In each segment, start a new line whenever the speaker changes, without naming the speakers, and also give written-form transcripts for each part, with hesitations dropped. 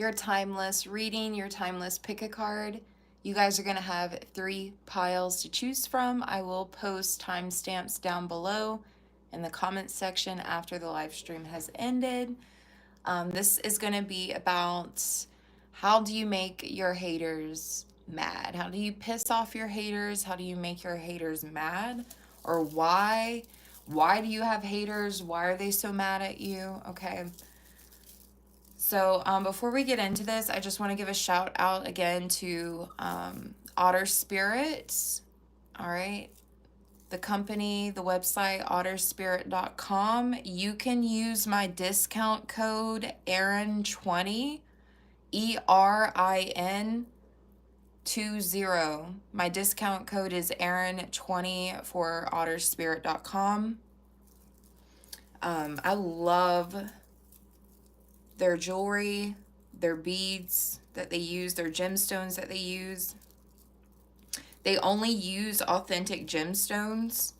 your timeless reading, your timeless pick a card. You guys are going to have 3 piles to choose from. I will post timestamps down below in the comments section after the live stream has ended. This is going to be about how do you make your haters mad? How do you piss off your haters? How do you make your haters mad? Or why? Why do you have haters? Why are they so mad at you? Okay. So before we get into this, I just want to give a shout out again to Otter Spirits. All right. The company, the website, otterspirit.com. You can use my discount code ERIN20, ERIN 20. My discount code is ERIN20 for otterspirit.com. I love their jewelry, their beads that they use, their gemstones that they use. They only use authentic gemstones,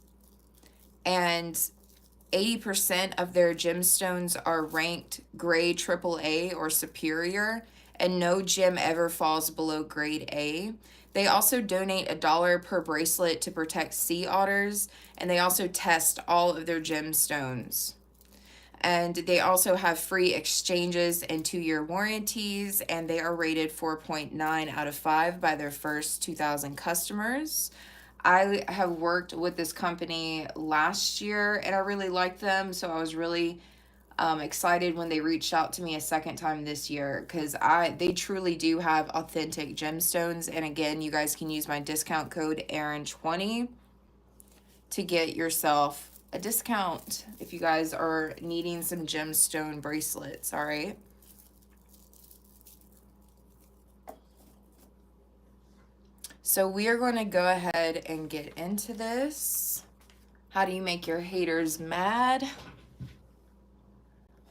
and 80% of their gemstones are ranked grade AAA or superior, and no gem ever falls below grade A. They also donate $1 per bracelet to protect sea otters, and they also test all of their gemstones. And they also have free exchanges and 2-year warranties, and they are rated 4.9 out of 5 by their first 2,000 customers. I have worked with this company last year, and I really liked them, so I was really excited when they reached out to me a second time this year, because they truly do have authentic gemstones. And again, you guys can use my discount code ERIN20 to get yourself a discount if you guys are needing some gemstone bracelets. All right. So we are going to go ahead and get into this. How do you make your haters mad?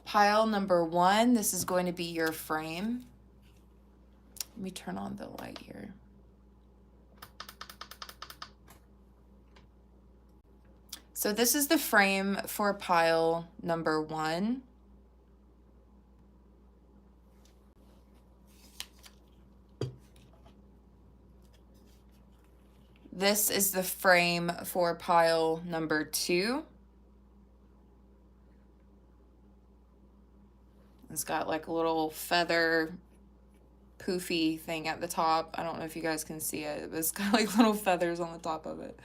Pile number 1, this is going to be your frame. Let me turn on the light here. So this is the frame for pile number 1. This is the frame for pile number 2. It's got like a little feather poofy thing at the top. I don't know if you guys can see it, but it's got like little feathers on the top of it.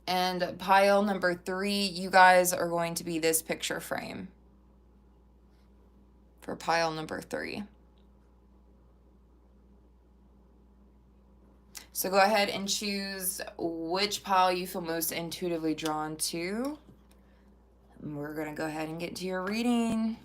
And pile number 3, you guys are going to be this picture frame for pile number 3. So go ahead and choose which pile you feel most intuitively drawn to. And we're going to go ahead and get to your reading.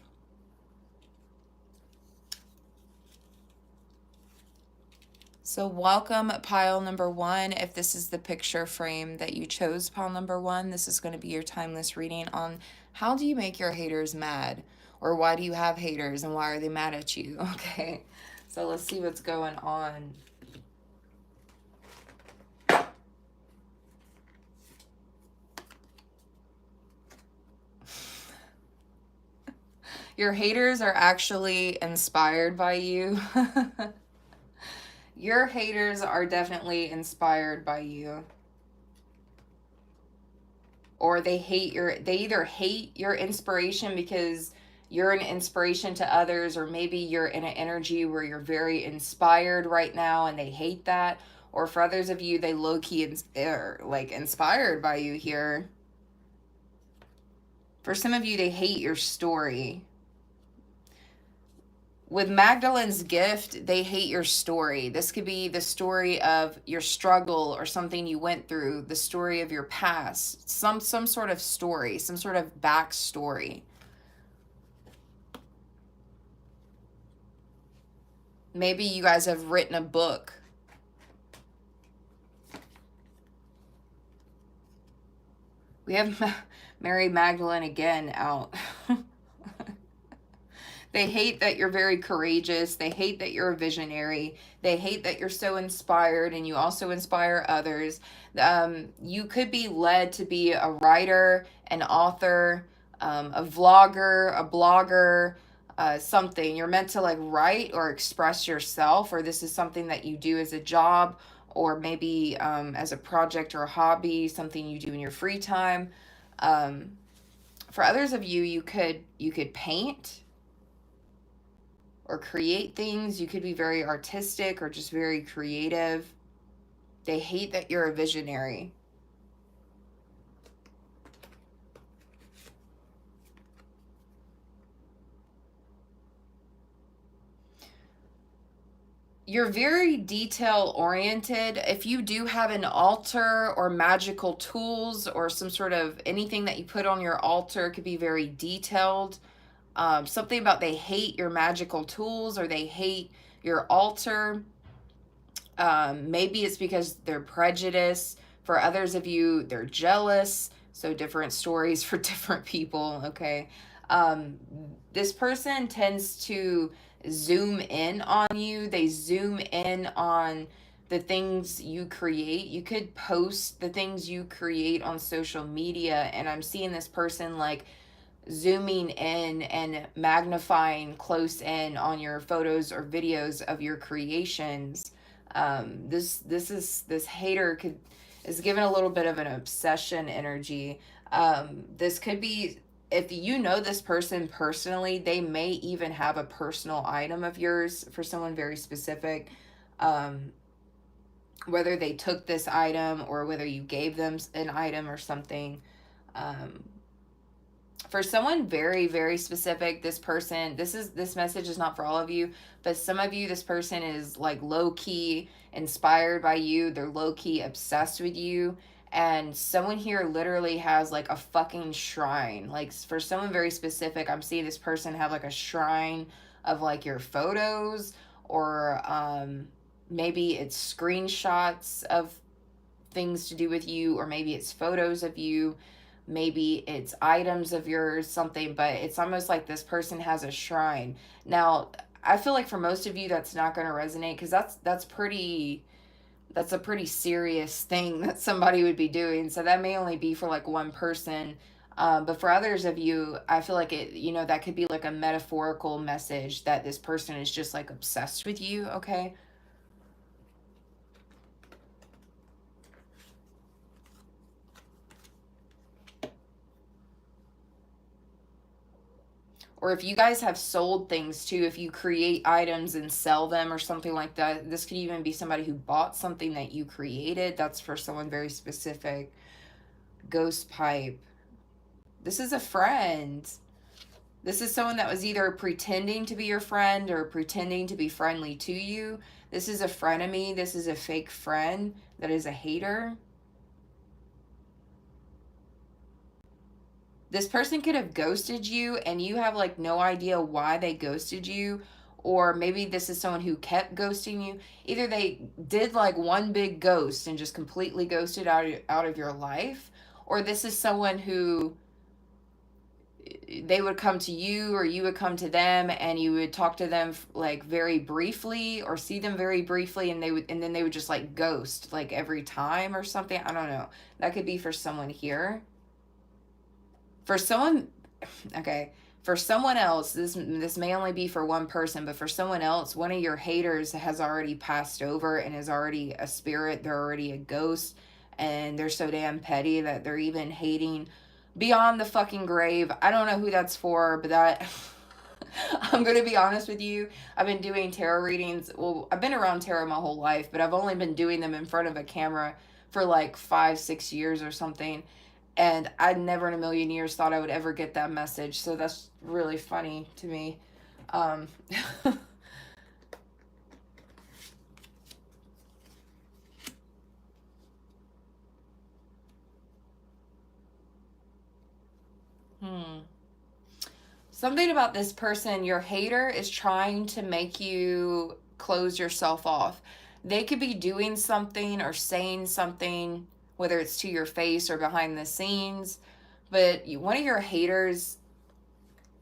So welcome pile number 1. If this is the picture frame that you chose, pile number 1, this is going to be your timeless reading on how do you make your haters mad, or why do you have haters and why are they mad at you? Okay, so let's see what's going on. Your haters are actually inspired by you. Your haters are definitely inspired by you. Or they either hate your inspiration because you're an inspiration to others, or maybe you're in an energy where you're very inspired right now and they hate that. Or for others of you, they low-key are like inspired by you here. For some of you, they hate your story. With Magdalene's gift, they hate your story. This could be the story of your struggle or something you went through, the story of your past, some sort of story, some sort of backstory. Maybe you guys have written a book. We have Mary Magdalene again out. They hate that you're very courageous. They hate that you're a visionary. They hate that you're so inspired and you also inspire others. You could be led to be a writer, an author, a vlogger, a blogger, something. You're meant to like write or express yourself, or this is something that you do as a job, or maybe as a project or a hobby, something you do in your free time. Um, for others of you, you could paint or create things. You could be very artistic or just very creative. They hate that you're a visionary. You're very detail oriented. If you do have an altar or magical tools or some sort of anything that you put on your altar, could be very detailed. Something about they hate your magical tools or they hate your altar. Maybe it's because they're prejudiced. For others of you, they're jealous. So different stories for different people. Okay. Um, this person tends to zoom in on you. They zoom in on the things you create. You could post the things you create on social media, and I'm seeing this person like zooming in and magnifying close in on your photos or videos of your creations. This hater could is given a little bit of an obsession energy. This could be, if you know this person personally, they may even have a personal item of yours for someone very specific. Um, Whether they took this item or whether you gave them an item or something. Um, for someone very very specific, this person, this message is not for all of you, but some of you, this person is like low key inspired by you. They're low key obsessed with you, and someone here literally has like a fucking shrine. Like for someone very specific, I'm seeing this person have like a shrine of like your photos, or maybe it's screenshots of things to do with you, or maybe it's photos of you, maybe it's items of yours, something, but it's almost like this person has a shrine. Now, I feel like for most of you that's not going to resonate, because that's a pretty serious thing that somebody would be doing. So that may only be for like one person. But for others of you, I feel like it, that could be like a metaphorical message that this person is just like obsessed with you, okay? Or if you guys have sold things too, if you create items and sell them or something like that, this could even be somebody who bought something that you created. That's for someone very specific. Ghost pipe. This is a friend. This is someone that was either pretending to be your friend or pretending to be friendly to you. This is a frenemy. This is a fake friend that is a hater. This person could have ghosted you and you have like no idea why they ghosted you, or maybe this is someone who kept ghosting you. Either they did like one big ghost and just completely ghosted out of your life, or this is someone who they would come to you or you would come to them and you would talk to them like very briefly or see them very briefly, and then they would just like ghost like every time or something. I don't know. That could be for someone here. For someone, okay, for someone else, this may only be for one person, but for someone else, one of your haters has already passed over and is already a spirit. They're already a ghost, and they're so damn petty that they're even hating beyond the fucking grave. I don't know who that's for, but that I'm going to be honest with you. I've been doing tarot readings. Well, I've been around tarot my whole life, but I've only been doing them in front of a camera for like 5, 6 years or something. And I never in a million years thought I would ever get that message. So that's really funny to me. Um, hmm. Something about this person, your hater is trying to make you close yourself off. They could be doing something or saying something, whether it's to your face or behind the scenes, but one of your haters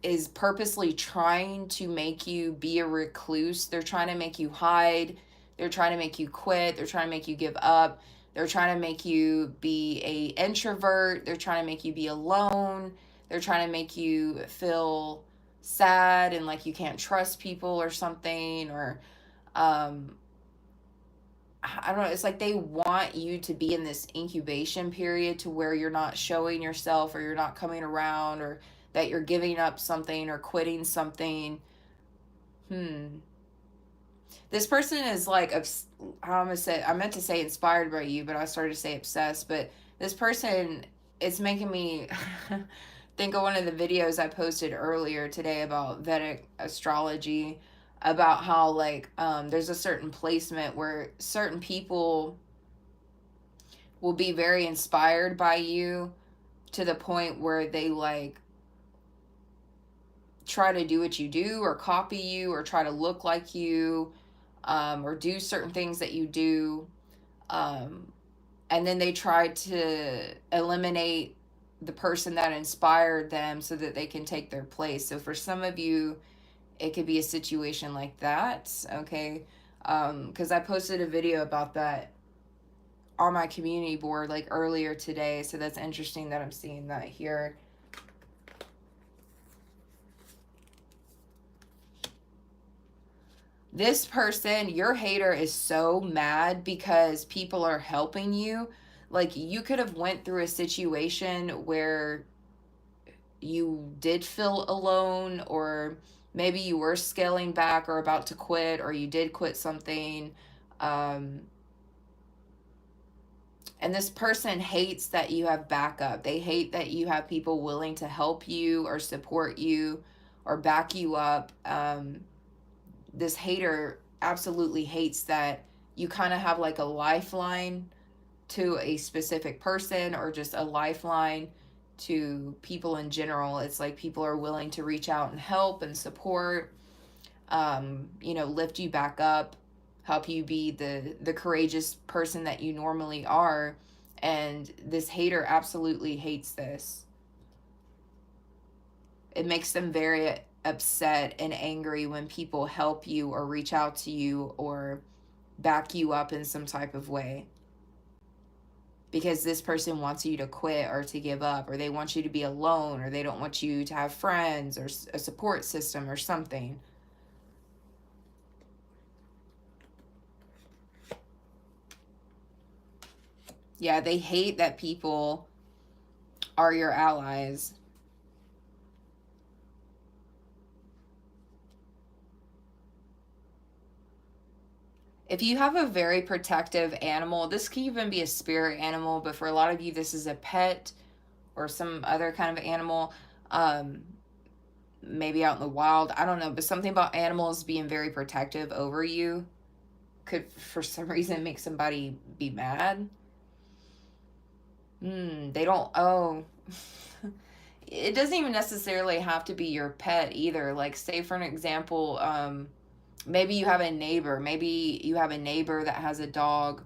is purposely trying to make you be a recluse. They're trying to make you hide. They're trying to make you quit. They're trying to make you give up. They're trying to make you be a introvert. They're trying to make you be alone. They're trying to make you feel sad and like you can't trust people or something, or I don't know, it's like they want you to be in this incubation period to where you're not showing yourself, or you're not coming around, or that you're giving up something or quitting something. This person is like, I meant to say inspired by you, but I started to say obsessed. But this person, it's making me think of one of the videos I posted earlier today about Vedic astrology, about how like there's a certain placement where certain people will be very inspired by you to the point where they like try to do what you do, or copy you, or try to look like you, or do certain things that you do. Um, and then they try to eliminate the person that inspired them so that they can take their place. So for some of you, it could be a situation like that, okay? Because I posted a video about that on my community board like earlier today, so that's interesting that I'm seeing that here. This person, your hater, is so mad because people are helping you. Like, you could have went through a situation where you did feel alone, or maybe you were scaling back or about to quit, or you did quit something. And this person hates that you have backup. They hate that you have people willing to help you or support you or back you up. This hater absolutely hates that you kind of have like a lifeline to a specific person, or just a lifeline to people in general. It's like people are willing to reach out and help and support, lift you back up, help you be the courageous person that you normally are. And this hater absolutely hates this. It makes them very upset and angry when people help you or reach out to you or back you up in some type of way, because this person wants you to quit or to give up, or they want you to be alone, or they don't want you to have friends or a support system or something. Yeah, they hate that people are your allies. If you have a very protective animal, this can even be a spirit animal, but for a lot of you, this is a pet or some other kind of animal, maybe out in the wild. I don't know, but something about animals being very protective over you could, for some reason, make somebody be mad. They don't, oh. It doesn't even necessarily have to be your pet either. Like, say, for an example, maybe you have a neighbor. Maybe you have a neighbor that has a dog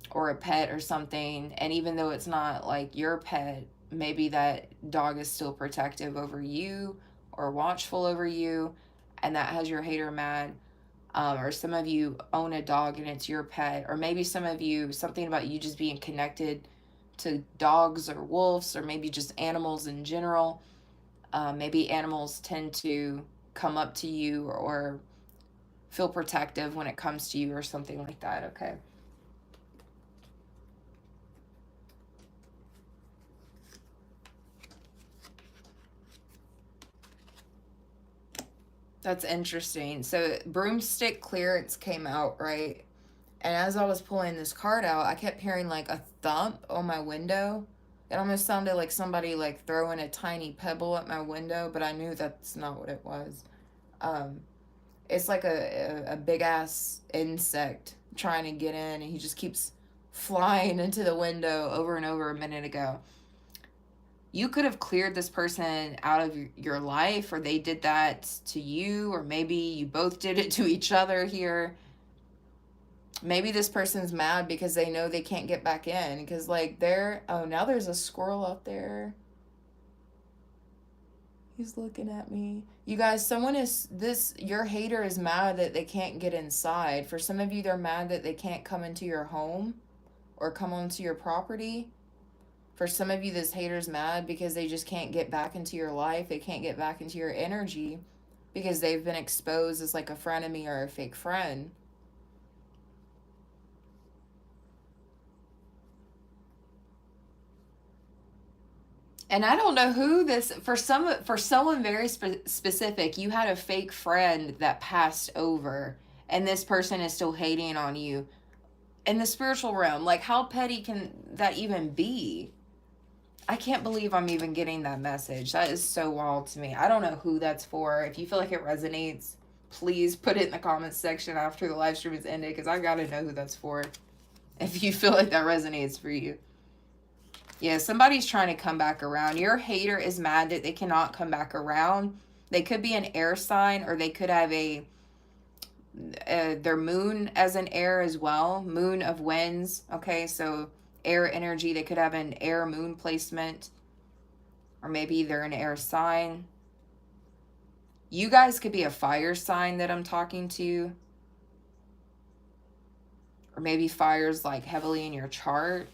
or a pet or something, and even though it's not like your pet, maybe that dog is still protective over you or watchful over you, and that has your hater mad. Or some of you own a dog and it's your pet, or maybe some of you, something about you just being connected to dogs or wolves, or maybe just animals in general. Maybe animals tend to come up to you or feel protective when it comes to you, or something like that, okay? That's interesting. So broomstick clearance came out, right? And as I was pulling this card out, I kept hearing like a thump on my window. It almost sounded like somebody like throwing a tiny pebble at my window, but I knew that's not what it was. Um, it's like a big ass insect trying to get in, and he just keeps flying into the window over and over a minute ago. You could have cleared this person out of your life, or they did that to you, or maybe you both did it to each other here. Maybe this person's mad because they know they can't get back in, because like now there's a squirrel out there. He's looking at me. You guys, your hater is mad that they can't get inside. For some of you, they're mad that they can't come into your home or come onto your property. For some of you, this hater's mad because they just can't get back into your life. They can't get back into your energy because they've been exposed as like a frenemy or a fake friend. And I don't know who this, for someone very specific, you had a fake friend that passed over and this person is still hating on you in the spiritual realm. Like, how petty can that even be? I can't believe I'm even getting that message. That is so wild to me. I don't know who that's for. If you feel like it resonates, please put it in the comments section after the live stream is ended, because I gotta know who that's for. If you feel like that resonates for you. Yeah, somebody's trying to come back around. Your hater is mad that they cannot come back around. They could be an air sign, or they could have their moon as an air as well. Moon of winds. Okay, so air energy. They could have an air moon placement, or maybe they're an air sign. You guys could be a fire sign that I'm talking to, or maybe fire's like heavily in your chart.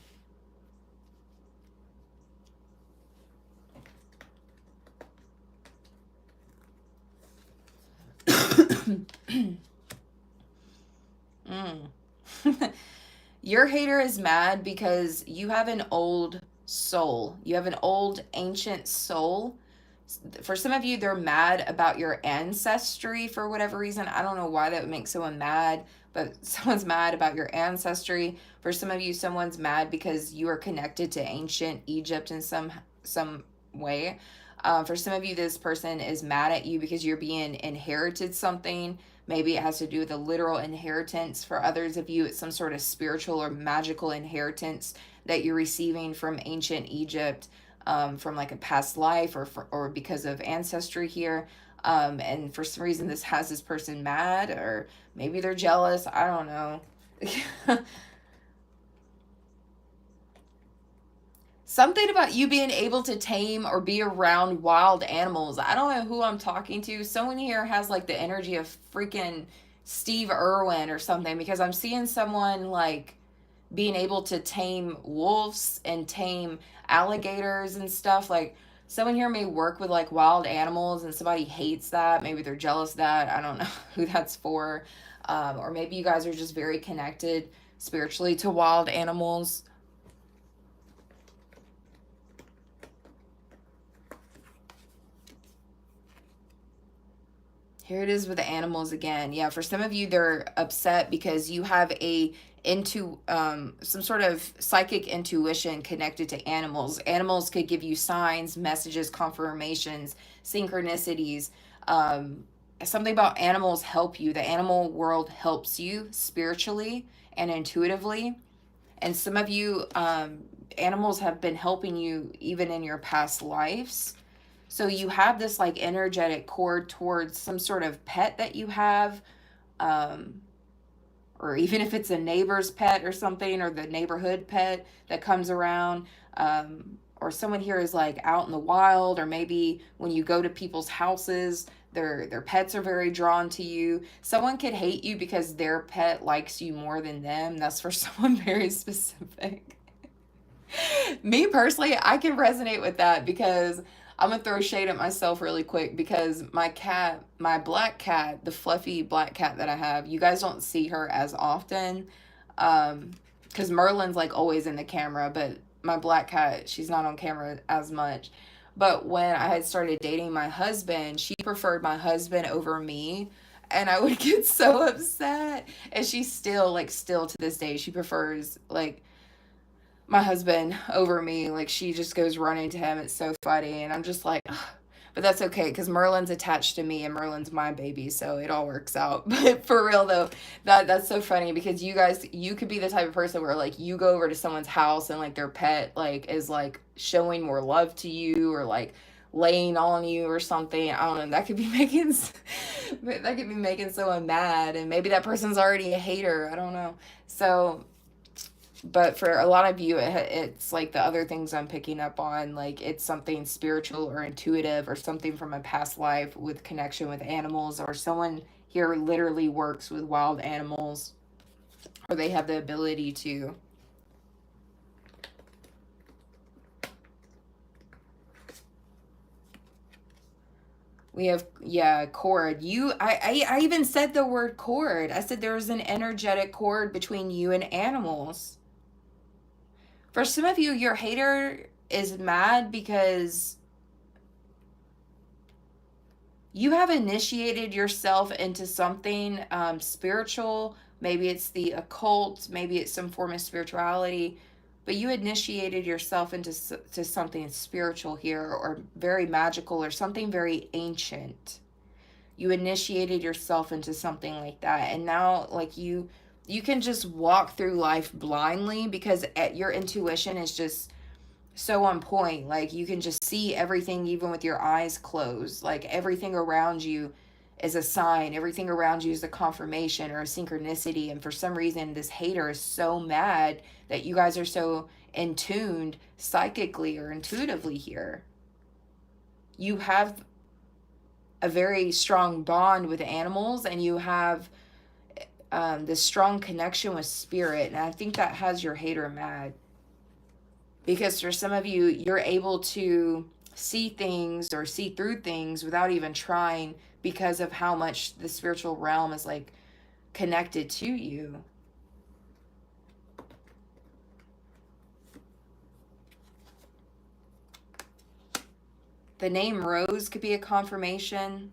Your hater is mad because you have an old soul. You have an old ancient soul. For some of you, they're mad about your ancestry for whatever reason. I don't know why that would make someone mad, but someone's mad about your ancestry. For some of you, someone's mad because you are connected to ancient Egypt in some way. For some of you, this person is mad at you because you're being inherited something. Maybe it has to do with a literal inheritance. For others of you, it's some sort of spiritual or magical inheritance that you're receiving from ancient Egypt, from like a past life, or because of ancestry here. And for some reason, this has this person mad, or maybe they're jealous. I don't know. Something about you being able to tame or be around wild animals. I don't know who I'm talking to. Someone here has like the energy of freaking Steve Irwin or something, because I'm seeing someone like being able to tame wolves and tame alligators and stuff. Like, someone here may work with like wild animals and somebody hates that. Maybe they're jealous of that. I don't know who that's for. Or maybe you guys are just very connected spiritually to wild animals. Here it is with the animals again. Yeah, for some of you, they're upset because you have some sort of psychic intuition connected to animals. Animals could give you signs, messages, confirmations, synchronicities. Something about animals help you. The animal world helps you spiritually and intuitively. And some of you, animals have been helping you even in your past lives. So you have this like energetic cord towards some sort of pet that you have, um, or even if it's a neighbor's pet or something, or the neighborhood pet that comes around, or someone here is like out in the wild, or maybe when you go to people's houses, their pets are very drawn to you. Someone could hate you because their pet likes you more than them. That's for someone very specific. Me personally, I can resonate with that, because I'm gonna throw shade at myself really quick, because my cat, my black cat, the fluffy black cat that I have, you guys don't see her as often, because Merlin's like always in the camera, but my black cat, she's not on camera as much. But when I had started dating my husband, she preferred my husband over me, and I would get so upset. And she still to this day, she prefers like my husband over me. Like, she just goes running to him. It's so funny. And I'm just like, ugh. But that's okay, because Merlin's attached to me and Merlin's my baby, so it all works out. But for real though, that's so funny, because you could be the type of person where like you go over to someone's house and like their pet like is like showing more love to you, or like laying on you or something. I don't know, that could be making someone mad, and maybe that person's already a hater. I don't know. So, but for a lot of you, it's like the other things I'm picking up on, like it's something spiritual or intuitive, or something from a past life with connection with animals, or someone here literally works with wild animals, or they have the ability to. We have, yeah, cord. I even said the word cord. I said there was an energetic cord between you and animals. For some of you, your hater is mad because you have initiated yourself into something spiritual. Maybe it's the occult, maybe it's some form of spirituality, but you initiated yourself into to something spiritual here, or very magical, or something very ancient. You initiated yourself into something like that, and now like you can just walk through life blindly because your intuition is just so on point. Like you can just see everything even with your eyes closed. Like everything around you is a sign, everything around you is a confirmation or a synchronicity. And for some reason this hater is so mad that you guys are so in tuned psychically or intuitively here. You have a very strong bond with animals, and you have this strong connection with spirit, and I think that has your hater mad. Because for some of you, you're able to see things or see through things without even trying, because of how much the spiritual realm is like connected to you. The name Rose could be a confirmation.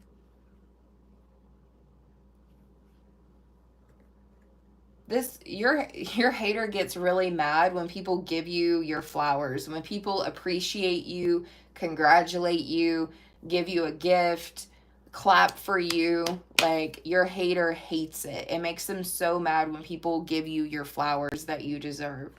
Your hater gets really mad when people give you your flowers, when people appreciate you, congratulate you, give you a gift, clap for you. Like your hater hates it. It makes them so mad when people give you your flowers that you deserve.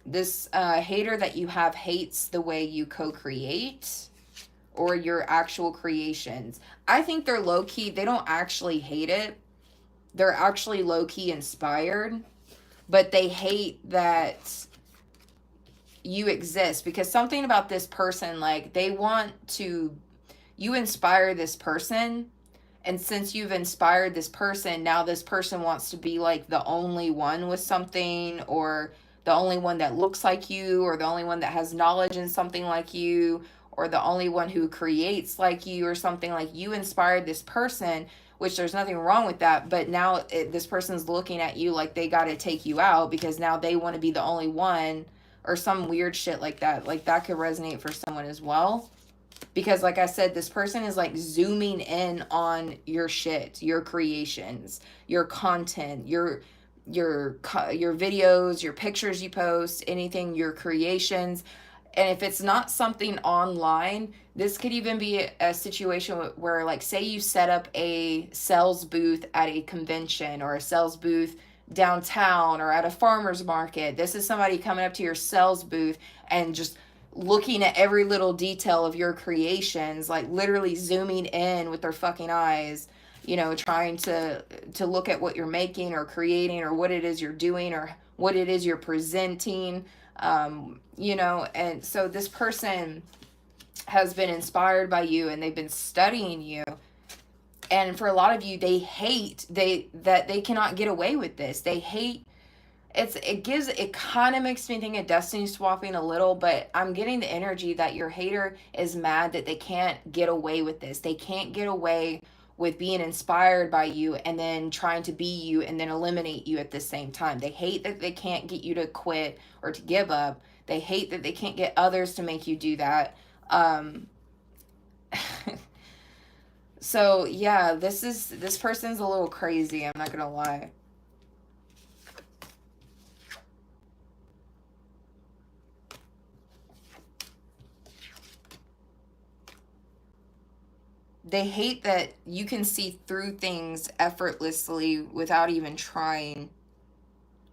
This hater that you have hates the way you co-create or your actual creations. I think they're low-key. They don't actually hate it. They're actually low-key inspired, but they hate that you exist, because something about this person, like they want to, you inspire this person, and since you've inspired this person, now this person wants to be like the only one with something, or the only one that looks like you, or the only one that has knowledge in something like you, or the only one who creates like you, or something. Like you inspired this person, which there's nothing wrong with that, but now this person's looking at you like they got to take you out because now they want to be the only one, or some weird shit like that. Like that could resonate for someone as well. Because like I said, this person is like zooming in on your shit, your creations, your content, your videos, your pictures you post, anything, your creations. And if it's not something online, this could even be a situation where, like, say you set up a sales booth at a convention, or a sales booth downtown or at a farmer's market. This is somebody coming up to your sales booth and just looking at every little detail of your creations, like literally zooming in with their fucking eyes, trying to look at what you're making or creating, or what it is you're doing, or what it is you're presenting. And so this person has been inspired by you, and they've been studying you. And for a lot of you, they hate that they cannot get away with this. They hate it kind of makes me think of destiny swapping a little, but I'm getting the energy that your hater is mad that they can't get away with this. They can't get away with being inspired by you and then trying to be you and then eliminate you at the same time. They hate that they can't get you to quit or to give up. They hate that they can't get others to make you do that. So yeah, this person's a little crazy, I'm not gonna lie. They hate that you can see through things effortlessly without even trying,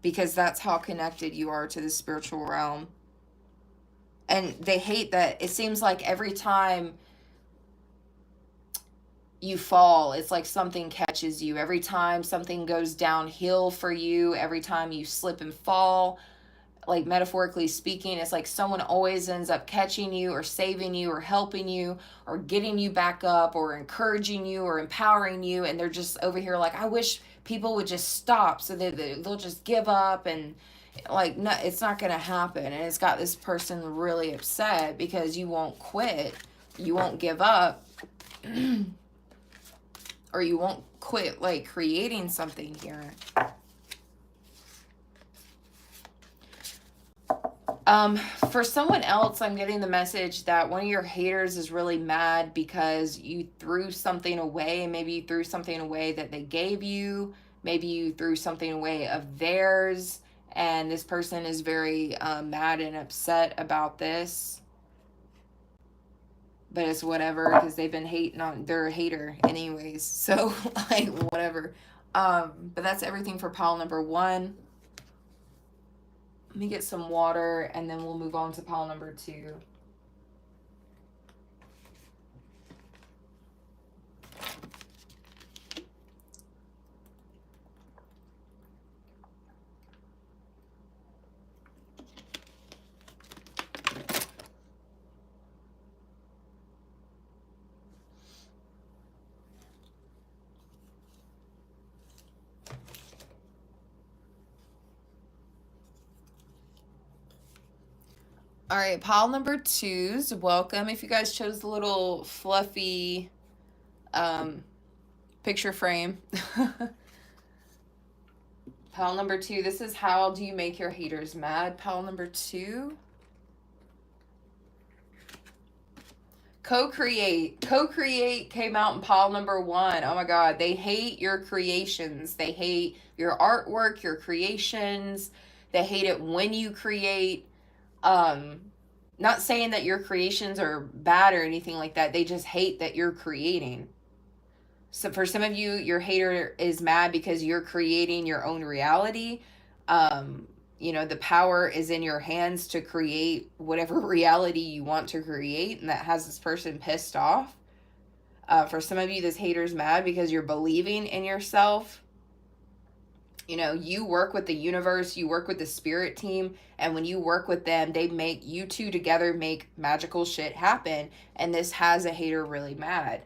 because that's how connected you are to the spiritual realm. And they hate that it seems like every time you fall, it's like something catches you. Every time something goes downhill for you, every time you slip and fall, like metaphorically speaking, it's like someone always ends up catching you or saving you or helping you or getting you back up or encouraging you or empowering you. And they're just over here like, I wish people would just stop so that they'll just give up. And Like, no, it's not going to happen. And it's got this person really upset because you won't quit. You won't give up. Or you won't quit, like, creating something here. For someone else, I'm getting the message that one of your haters is really mad because you threw something away. Maybe you threw something away that they gave you. Maybe you threw something away of theirs. And this person is very mad and upset about this. But it's whatever, because they've been hating on, they're a hater anyways. So, like, whatever. But that's everything for pile number 1. Let me get some water, and then we'll move on to pile number 2. All right, pile number 2's welcome. If you guys chose the little fluffy picture frame. Pile number 2, this is how do you make your haters mad. Pile number 2. Co-create. Co-create came out in pile number 1. Oh my God. They hate your creations. They hate your artwork, your creations. They hate it when you create. Not saying that your creations are bad or anything like that. They just hate that you're creating. So for some of you, your hater is mad because you're creating your own reality. You know, the power is in your hands to create whatever reality you want to create, and that has this person pissed off. For some of you, this hater's mad because you're believing in yourself. You know, you work with the universe, you work with the spirit team, and when you work with them, they make you two together make magical shit happen, and this has a hater really mad.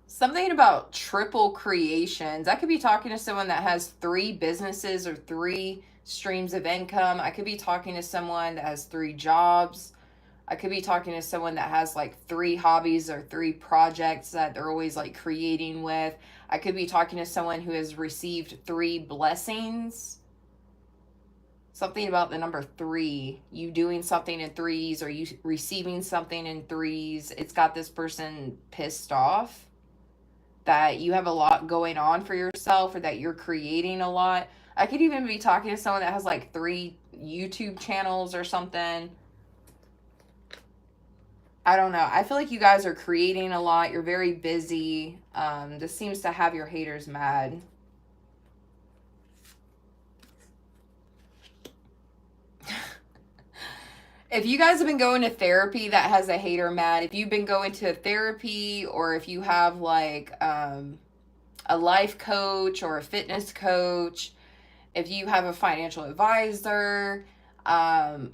Something about triple creations. I could be talking to someone that has 3 businesses or 3 streams of income. I could be talking to someone that has 3 jobs. I could be talking to someone that has like 3 hobbies or 3 projects that they're always like creating with. I could be talking to someone who has received 3 blessings. Something about the number 3. You doing something in 3s or you receiving something in 3s. It's got this person pissed off that you have a lot going on for yourself or that you're creating a lot. I could even be talking to someone that has like 3 YouTube channels or something. I don't know. I feel like you guys are creating a lot. You're very busy. This seems to have your haters mad. If you guys have been going to therapy, that has a hater mad. If you've been going to therapy, or if you have like a life coach or a fitness coach, if you have a financial advisor,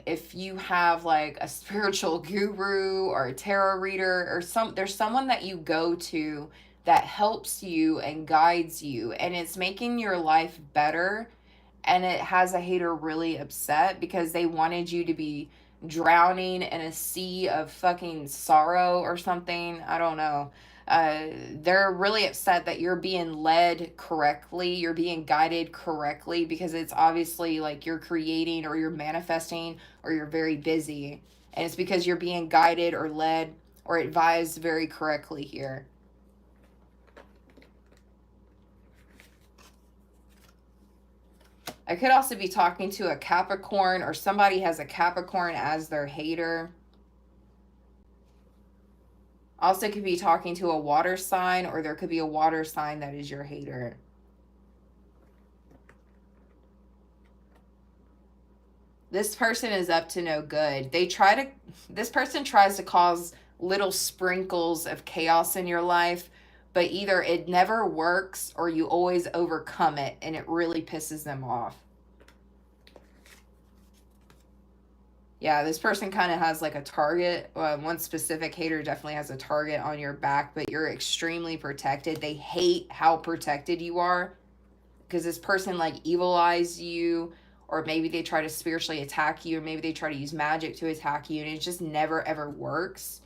if you have like a spiritual guru or a tarot reader or there's someone that you go to that helps you and guides you, and it's making your life better, and it has a hater really upset because they wanted you to be drowning in a sea of fucking sorrow or something. I don't know. They're really upset that you're being led correctly, you're being guided correctly, because it's obviously like you're creating or you're manifesting or you're very busy. And it's because you're being guided or led or advised very correctly here. I could also be talking to a Capricorn, or somebody has a Capricorn as their hater. Also could be talking to a water sign, or there could be a water sign that is your hater. This person is up to no good. This person tries to cause little sprinkles of chaos in your life, but either it never works or you always overcome it, and it really pisses them off. Yeah, this person kind of has like a target. One specific hater definitely has a target on your back, but you're extremely protected. They hate how protected you are because this person like evil eyes you, or maybe they try to spiritually attack you, or maybe they try to use magic to attack you, and it just never ever works.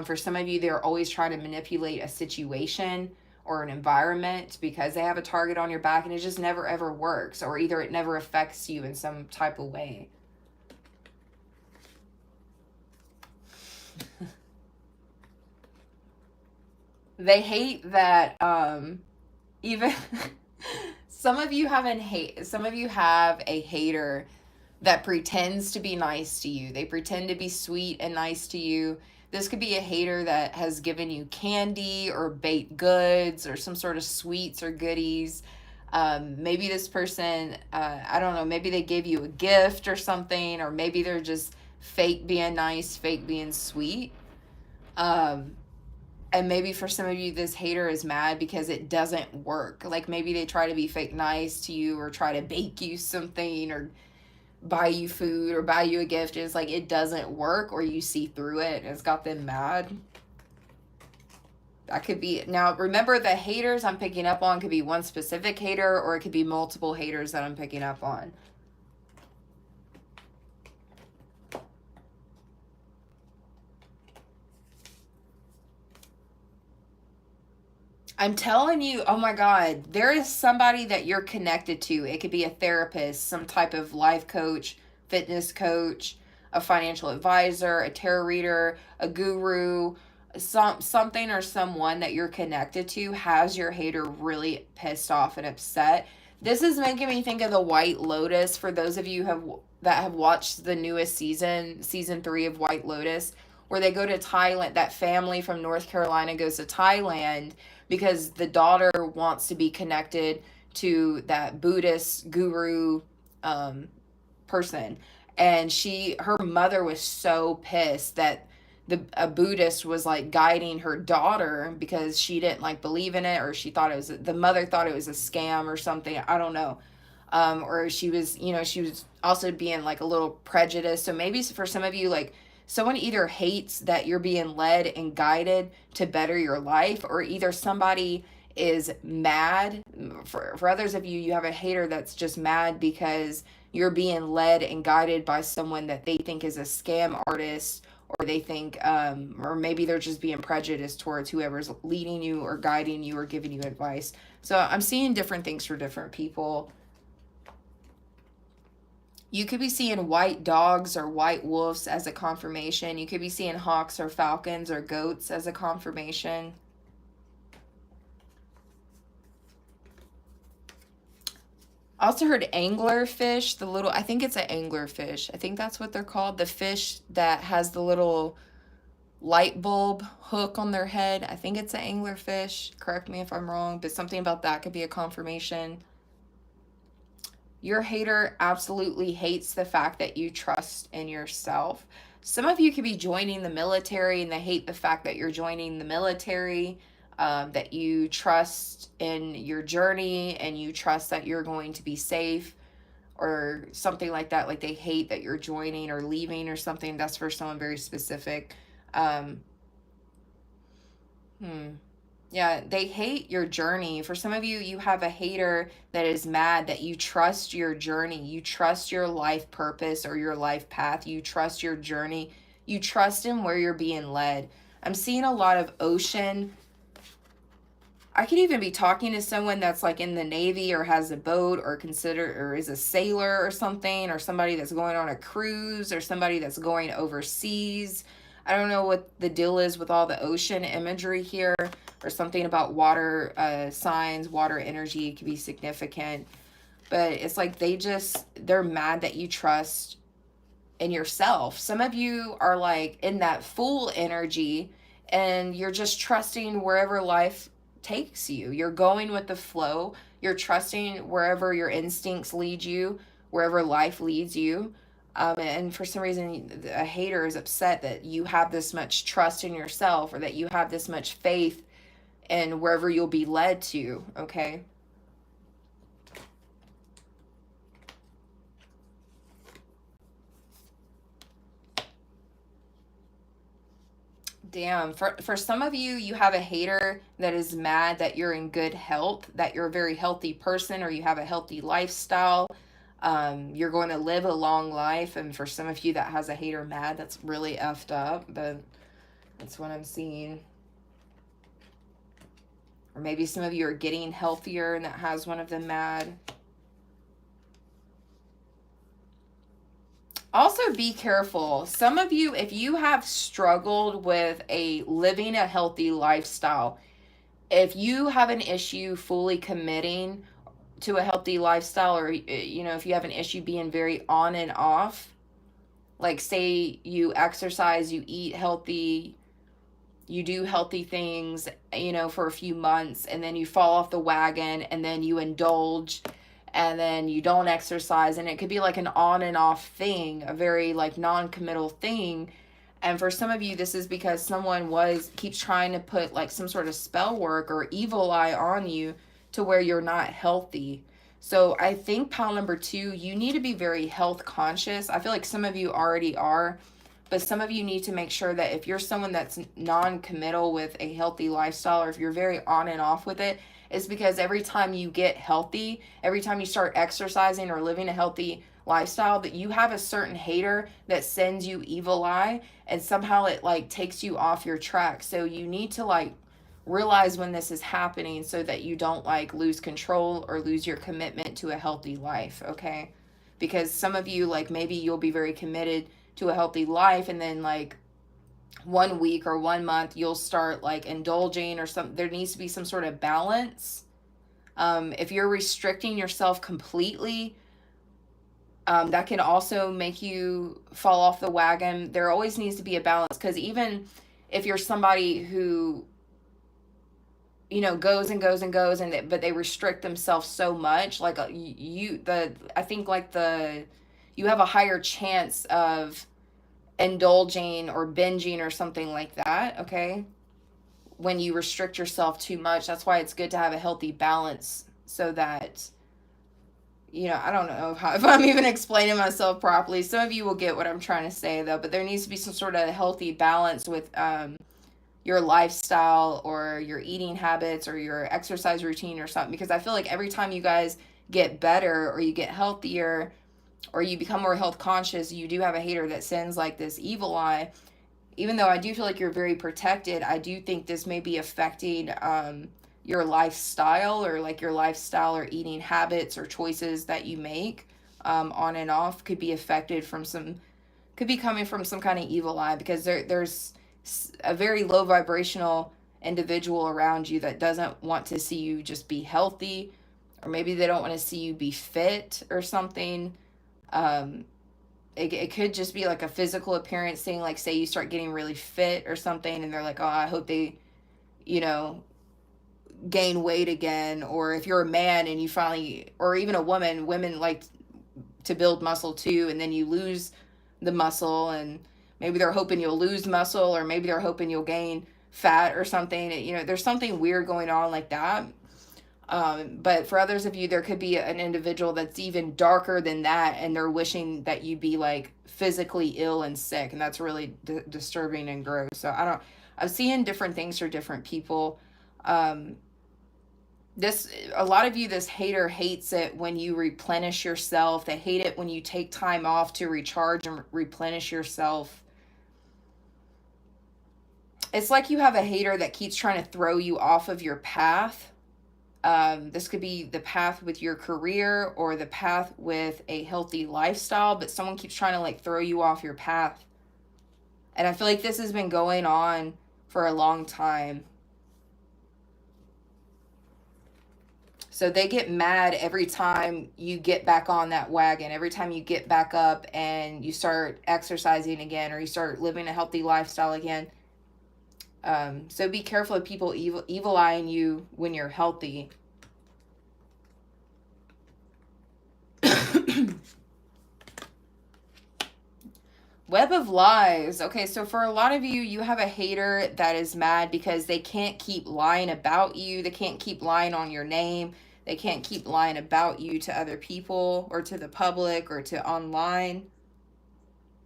For some of you, they're always trying to manipulate a situation or an environment because they have a target on your back, and it just never ever works, or either it never affects you in some type of way. They hate that even some of you have a hater that pretends to be nice to you. They pretend to be sweet and nice to you. This could be a hater that has given you candy or baked goods or some sort of sweets or goodies. Maybe this person, I don't know, maybe they gave you a gift or something, or maybe they're just fake being nice, fake being sweet. And maybe for some of you, this hater is mad because it doesn't work. Like maybe they try to be fake nice to you or try to bake you something or buy you food or buy you a gift. And it's like it doesn't work, or you see through it and it's got them mad. That could be. Now, remember, the haters I'm picking up on could be one specific hater, or it could be multiple haters that I'm picking up on. I'm telling you, oh my God, there is somebody that you're connected to. It could be a therapist, some type of life coach, fitness coach, a financial advisor, a tarot reader, a guru, something or someone that you're connected to has your hater really pissed off and upset. This is making me think of the White Lotus. For those of you that have watched the newest season 3 of White Lotus, where they go to Thailand, that family from North Carolina goes to Thailand because the daughter wants to be connected to that Buddhist guru person. And her mother was so pissed that a Buddhist was like guiding her daughter because she didn't like believe in it, or she thought the mother thought it was a scam or something. I don't know. Or she was also being like a little prejudiced. So maybe for some of you, like, someone either hates that you're being led and guided to better your life, or either somebody is mad. For others of you, you have a hater that's just mad because you're being led and guided by someone that they think is a scam artist, or they think, or maybe they're just being prejudiced towards whoever's leading you or guiding you or giving you advice. So I'm seeing different things for different people. You could be seeing white dogs or white wolves as a confirmation. You could be seeing hawks or falcons or goats as a confirmation. I also heard anglerfish, I think it's an anglerfish. I think that's what they're called. The fish that has the little light bulb hook on their head. I think it's an anglerfish. Correct me if I'm wrong, but something about that could be a confirmation. Your hater absolutely hates the fact that you trust in yourself. Some of you could be joining the military and they hate the fact that you're joining the military, that you trust in your journey and you trust that you're going to be safe or something like that. Like they hate that you're joining or leaving or something. That's for someone very specific. Yeah, they hate your journey. For some of you, you have a hater that is mad that you trust your journey. You trust your life purpose or your life path. You trust your journey. You trust in where you're being led. I'm seeing a lot of ocean. I could even be talking to someone that's like in the Navy or has a boat or is a sailor or something, or somebody that's going on a cruise or somebody that's going overseas. I don't know what the deal is with all the ocean imagery here, or something about water signs, water energy could be significant. But it's like they're mad that you trust in yourself. Some of you are like in that fool energy and you're just trusting wherever life takes you. You're going with the flow. You're trusting wherever your instincts lead you, wherever life leads you. And for some reason, a hater is upset that you have this much trust in yourself, or that you have this much faith in wherever you'll be led to, okay? Damn. For some of you, you have a hater that is mad that you're in good health, that you're a very healthy person, or you have a healthy lifestyle. You're going to live a long life. And for some of you that has a hater mad, that's really effed up. But that's what I'm seeing. Or maybe some of you are getting healthier and that has one of them mad. Also, be careful. Some of you, if you have struggled with living a healthy lifestyle, if you have an issue fully committing to a healthy lifestyle, or if you have an issue being very on and off, like say you exercise, you eat healthy, you do healthy things, for a few months, and then you fall off the wagon, and then you indulge, and then you don't exercise, and it could be like an on and off thing, a very like non-committal thing. And for some of you, this is because someone keeps trying to put like some sort of spell work or evil eye on you to where you're not healthy. So I think pile number 2, you need to be very health conscious. I feel like some of you already are, but some of you need to make sure that if you're someone that's non-committal with a healthy lifestyle, or if you're very on and off with it, it's because every time you get healthy, every time you start exercising or living a healthy lifestyle, that you have a certain hater that sends you evil eye, and somehow it like takes you off your track. So you need to like realize when this is happening so that you don't like lose control or lose your commitment to a healthy life, okay? Because some of you, like maybe you'll be very committed to a healthy life, and then like 1 week or 1 month you'll start like indulging or something. There needs to be some sort of balance. If you're restricting yourself completely, that can also make you fall off the wagon. There always needs to be a balance, because even if you're somebody who goes and goes and goes, but they restrict themselves so much, like you have a higher chance of indulging or binging or something like that, okay? When you restrict yourself too much. That's why it's good to have a healthy balance, so that I don't know if I'm even explaining myself properly. Some of you will get what I'm trying to say though, but there needs to be some sort of healthy balance with your lifestyle or your eating habits or your exercise routine or something, because I feel like every time you guys get better or you get healthier or you become more health conscious, you do have a hater that sends like this evil eye. Even though I do feel like you're very protected, I do think this may be affecting your lifestyle, or like your lifestyle or eating habits or choices that you make on and off could be affected could be coming from some kind of evil eye, because there's a very low vibrational individual around you that doesn't want to see you just be healthy, or maybe they don't want to see you be fit or something. It could just be like a physical appearance thing, like say you start getting really fit or something, and they're like, oh, I hope they gain weight again. Or if you're a man and you finally, or even a women like to build muscle too, and then you lose the muscle, and maybe they're hoping you'll lose muscle, or maybe they're hoping you'll gain fat or something. There's something weird going on like that. But for others of you, there could be an individual that's even darker than that, and they're wishing that you be like physically ill and sick, and that's really disturbing and gross. So I'm seeing different things for different people. A lot of you, this hater hates it when you replenish yourself. They hate it when you take time off to recharge and replenish yourself. It's like you have a hater that keeps trying to throw you off of your path. This could be the path with your career or the path with a healthy lifestyle, but someone keeps trying to like throw you off your path. And I feel like this has been going on for a long time. So they get mad every time you get back on that wagon, every time you get back up and you start exercising again, or you start living a healthy lifestyle again. So be careful of people evil eyeing you when you're healthy. Web of lies. Okay, so for a lot of you, you have a hater that is mad because they can't keep lying about you. They can't keep lying on your name. They can't keep lying about you to other people or to the public or to online.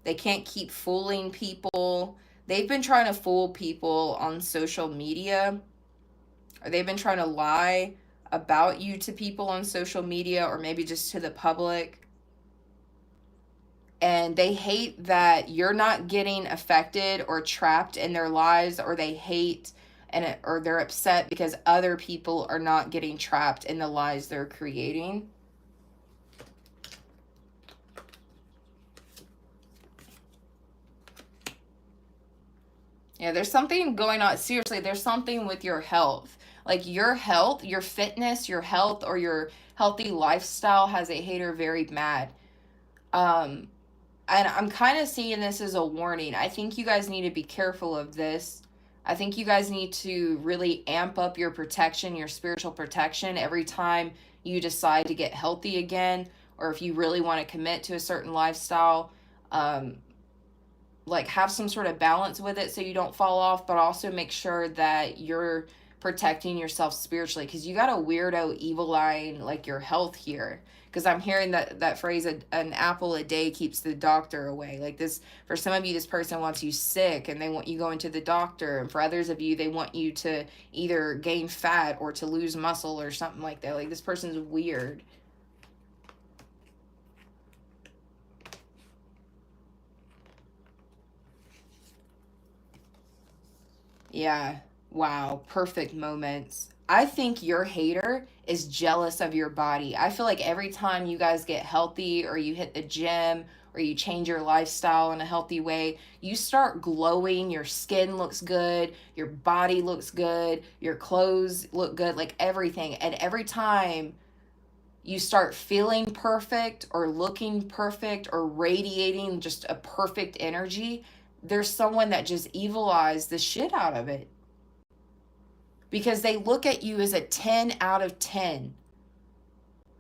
They can't keep fooling people. they've been trying to fool people on social media, or they've been trying to lie about you to people on social media, or maybe just to the public. And they hate that you're not getting affected or trapped in their lives, or they hate or they're upset because other people are not getting trapped in the lies they're creating. Yeah, there's something going on. Seriously, there's something with your health. Like your health, your fitness, your health, or your healthy lifestyle has a hater very mad. Um, and I'm kind of seeing this as a warning. I think you guys need to be careful of this. I think you guys need to really amp up your protection, your spiritual protection, every time you decide to get healthy again, or if you really want to commit to a certain lifestyle. Like have some sort of balance with it so you don't fall off, but also make sure that you're protecting yourself spiritually, because you got a weirdo evil line like your health here. Because I'm hearing that phrase, an apple a day keeps the doctor away. Like this, for some of you, this person wants you sick and they want you going to the doctor, and for others of you, they want you to either gain fat or to lose muscle or something like that. Like this person's weird. Yeah. Wow. Perfect moments. I think your hater is jealous of your body. I feel like every time you guys get healthy, or you hit the gym, or you change your lifestyle in a healthy way, you start glowing. Your skin looks good. Your body looks good. Your clothes look good. Like everything. And every time you start feeling perfect, or looking perfect, or radiating just a perfect energy, there's someone that just evil eyes the shit out of it, because they look at you as a 10 out of 10.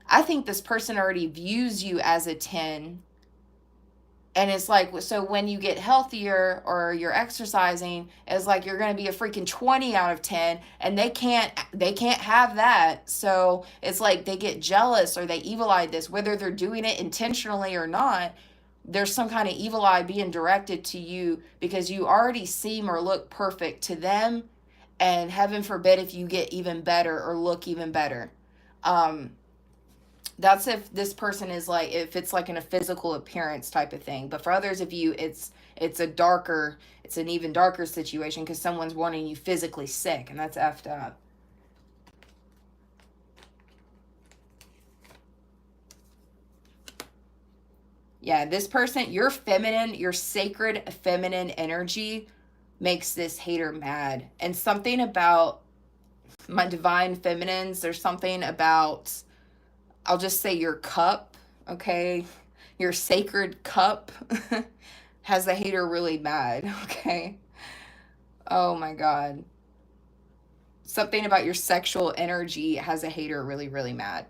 I think this person already views you as a 10. And it's like, so when you get healthier or you're exercising, it's like you're going to be a freaking 20 out of 10, and they can't have that. So it's like they get jealous, or they evil eye this, whether they're doing it intentionally or not. There's some kind of evil eye being directed to you, because you already seem or look perfect to them, and heaven forbid if you get even better or look even better. um that's if this person is like, if it's like in a physical appearance type of thing. But for others of you, it's an even darker situation, because someone's wanting you physically sick, and that's effed up. Yeah, this person, your feminine, your sacred feminine energy makes this hater mad. And something about my divine feminines, there's something about, I'll just say your cup, okay? Your sacred cup has the hater really mad, okay? Oh my God. Something about your sexual energy has a hater really, really mad.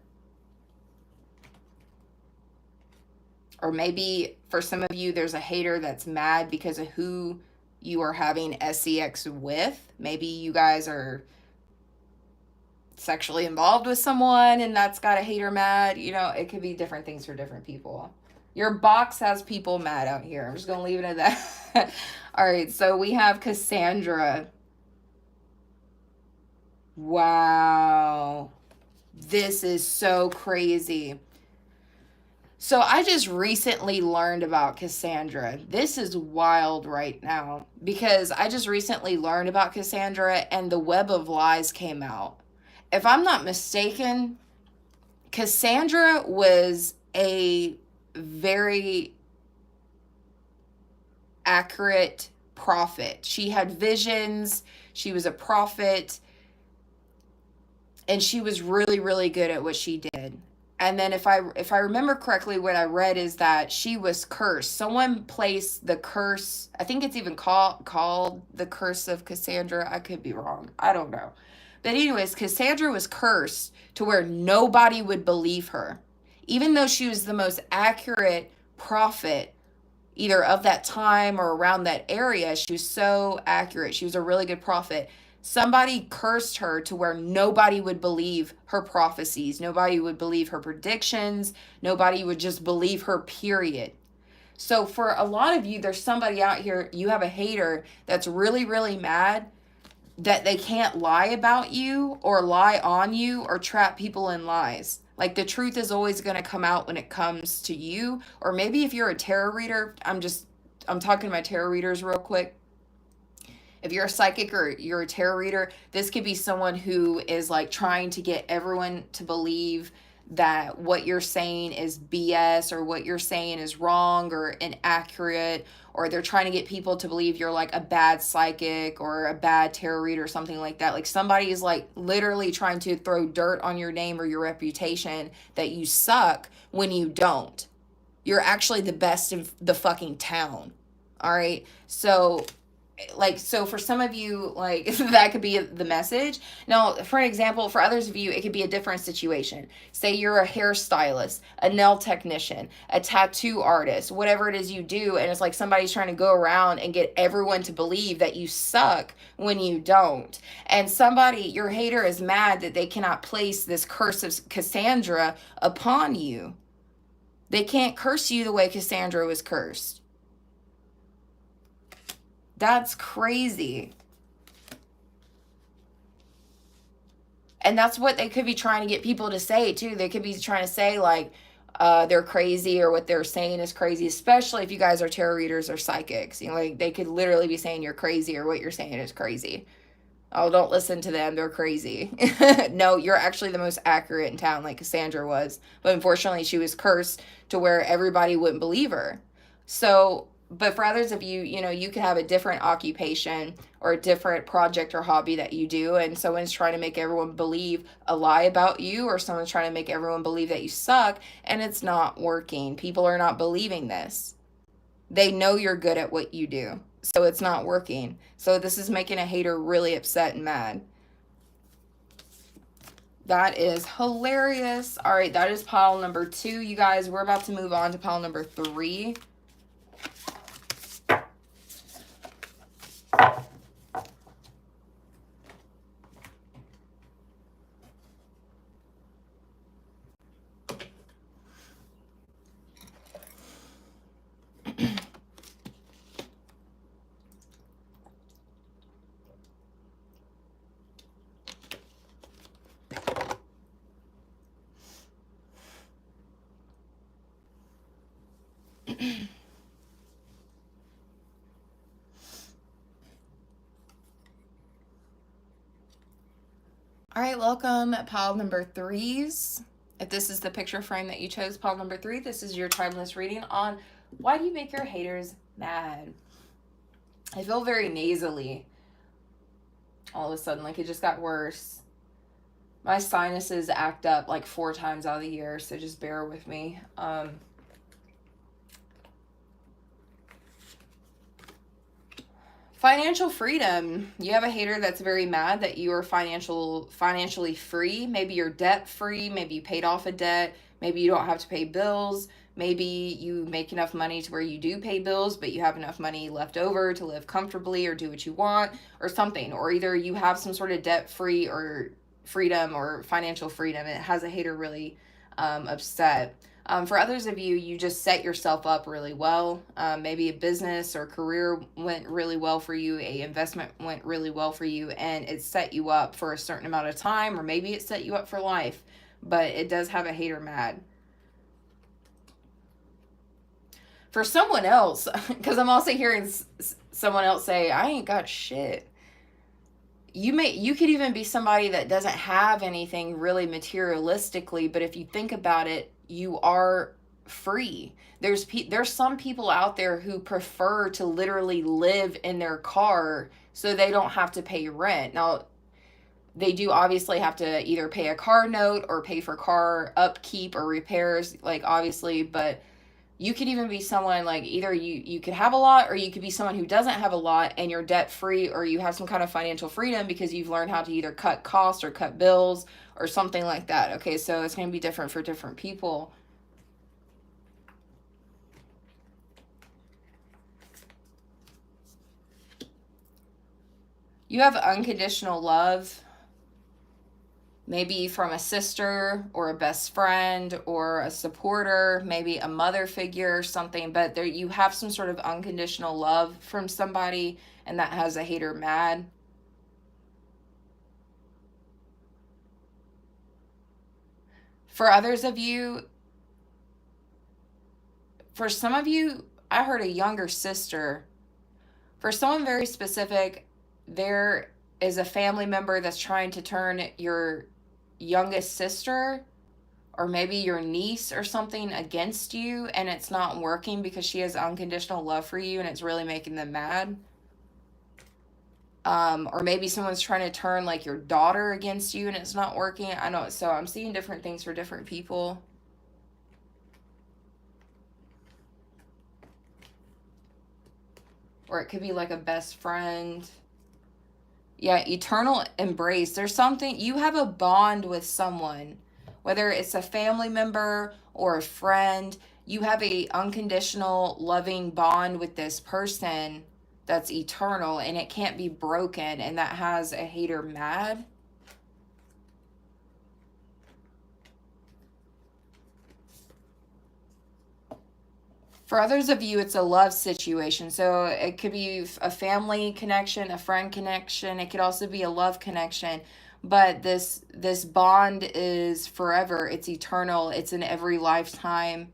Or maybe for some of you, there's a hater that's mad because of who you are having sex with. Maybe you guys are sexually involved with someone, and that's got a hater mad. You know, it could be different things for different people. Your box has people mad out here. I'm just going to leave it at that. All right, so we have Cassandra. Wow. This is so crazy. So I just recently learned about Cassandra. This is wild right now, because I just recently learned about Cassandra and the web of lies came out. If I'm not mistaken, Cassandra was a very accurate prophet. She had visions. She was a prophet, and she was really, really good at what she did. And then if I remember correctly, what I read is that she was cursed. Someone placed the curse. I think it's even called the curse of Cassandra. I could be wrong. I don't know. But anyways, Cassandra was cursed to where nobody would believe her. Even though she was the most accurate prophet, either of that time or around that area, she was so accurate. She was a really good prophet. Somebody cursed her to where nobody would believe her prophecies. Nobody would believe her predictions. Nobody would just believe her, period. So for a lot of you, there's somebody out here, you have a hater that's really, really mad that they can't lie about you or lie on you or trap people in lies. Like the truth is always going to come out when it comes to you. Or maybe if you're a tarot reader, I'm talking to my tarot readers real quick. If you're a psychic or you're a tarot reader, this could be someone who is like trying to get everyone to believe that what you're saying is BS or what you're saying is wrong or inaccurate, or they're trying to get people to believe you're like a bad psychic or a bad tarot reader or something like that. Like somebody is like literally trying to throw dirt on your name or your reputation that you suck when you don't. You're actually the best in the fucking town. All right. So for some of you, like that could be the message. Now, for an example, for others of you, it could be a different situation. Say you're a hairstylist, a nail technician, a tattoo artist, whatever it is you do, and it's like somebody's trying to go around and get everyone to believe that you suck when you don't. And your hater is mad that they cannot place this curse of Cassandra upon you. They can't curse you the way Cassandra was cursed. That's crazy. And that's what they could be trying to get people to say too. They could be trying to say like they're crazy or what they're saying is crazy, especially if you guys are tarot readers or psychics. You know, like they could literally be saying you're crazy or what you're saying is crazy. Oh, don't listen to them. They're crazy. No, you're actually the most accurate in town, like Cassandra was. But unfortunately, she was cursed to where everybody wouldn't believe her. So, but for others of you, you know, you could have a different occupation or a different project or hobby that you do, and someone's trying to make everyone believe a lie about you, or someone's trying to make everyone believe that you suck, and it's not working. People are not believing this. They know you're good at what you do, so it's not working. So this is making a hater really upset and mad. That is hilarious. All right, that is pile number 2, you guys. We're about to move on to pile number 3. All right, welcome, pile number 3s. If this is the picture frame that you chose, pile number 3, this is your timeless reading on why do you make your haters mad? I feel very nasally all of a sudden, like it just got worse. My sinuses act up like 4 times out of the year, so just bear with me. Financial freedom. You have a hater that's very mad that you are financially free. Maybe you're debt free. Maybe you paid off a debt. Maybe you don't have to pay bills. Maybe you make enough money to where you do pay bills, but you have enough money left over to live comfortably or do what you want or something. Or either you have some sort of debt free or freedom or financial freedom. It has a hater really upset. For others of you, you just set yourself up really well. Maybe a business or career went really well for you, a investment went really well for you, and it set you up for a certain amount of time, or maybe it set you up for life, but it does have a hater mad. For someone else, because I'm also hearing someone else say, I ain't got shit. You could even be somebody that doesn't have anything really materialistically, but if you think about it, you are free. There's some people out there who prefer to literally live in their car so they don't have to pay rent. Now, they do obviously have to either pay a car note or pay for car upkeep or repairs, like obviously, but you could even be someone like either you could have a lot, or you could be someone who doesn't have a lot and you're debt free, or you have some kind of financial freedom because you've learned how to either cut costs or cut bills or something like that. Okay, so it's going to be different for different people. You have unconditional love. maybe from a sister or a best friend or a supporter, maybe a mother figure or something, but there you have some sort of unconditional love from somebody, and that has a hater mad. For others of you, for some of you, I heard a younger sister. For someone very specific, there is a family member that's trying to turn your youngest sister or maybe your niece or something against you, and it's not working because she has unconditional love for you and it's really making them mad. Or maybe someone's trying to turn like your daughter against you and it's not working. I know. So I'm seeing different things for different people. Or it could be like a best friend. Yeah, eternal embrace. There's something, you have a bond with someone, whether it's a family member or a friend. You have a unconditional loving bond with this person that's eternal and it can't be broken, and that has a hater mad. For others of you, it's a love situation. So it could be a family connection, a friend connection. It could also be a love connection. But this bond is forever. It's eternal. It's in every lifetime.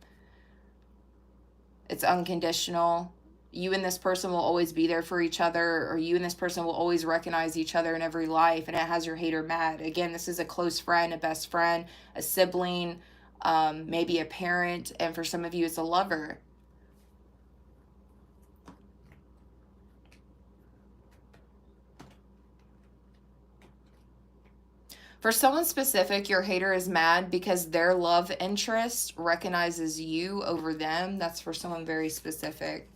It's unconditional. You and this person will always be there for each other, or you and this person will always recognize each other in every life, and it has your hater mad. Again, this is a close friend, a best friend, a sibling, maybe a parent, and for some of you, it's a lover. For someone specific, your hater is mad because their love interest recognizes you over them. That's for someone very specific.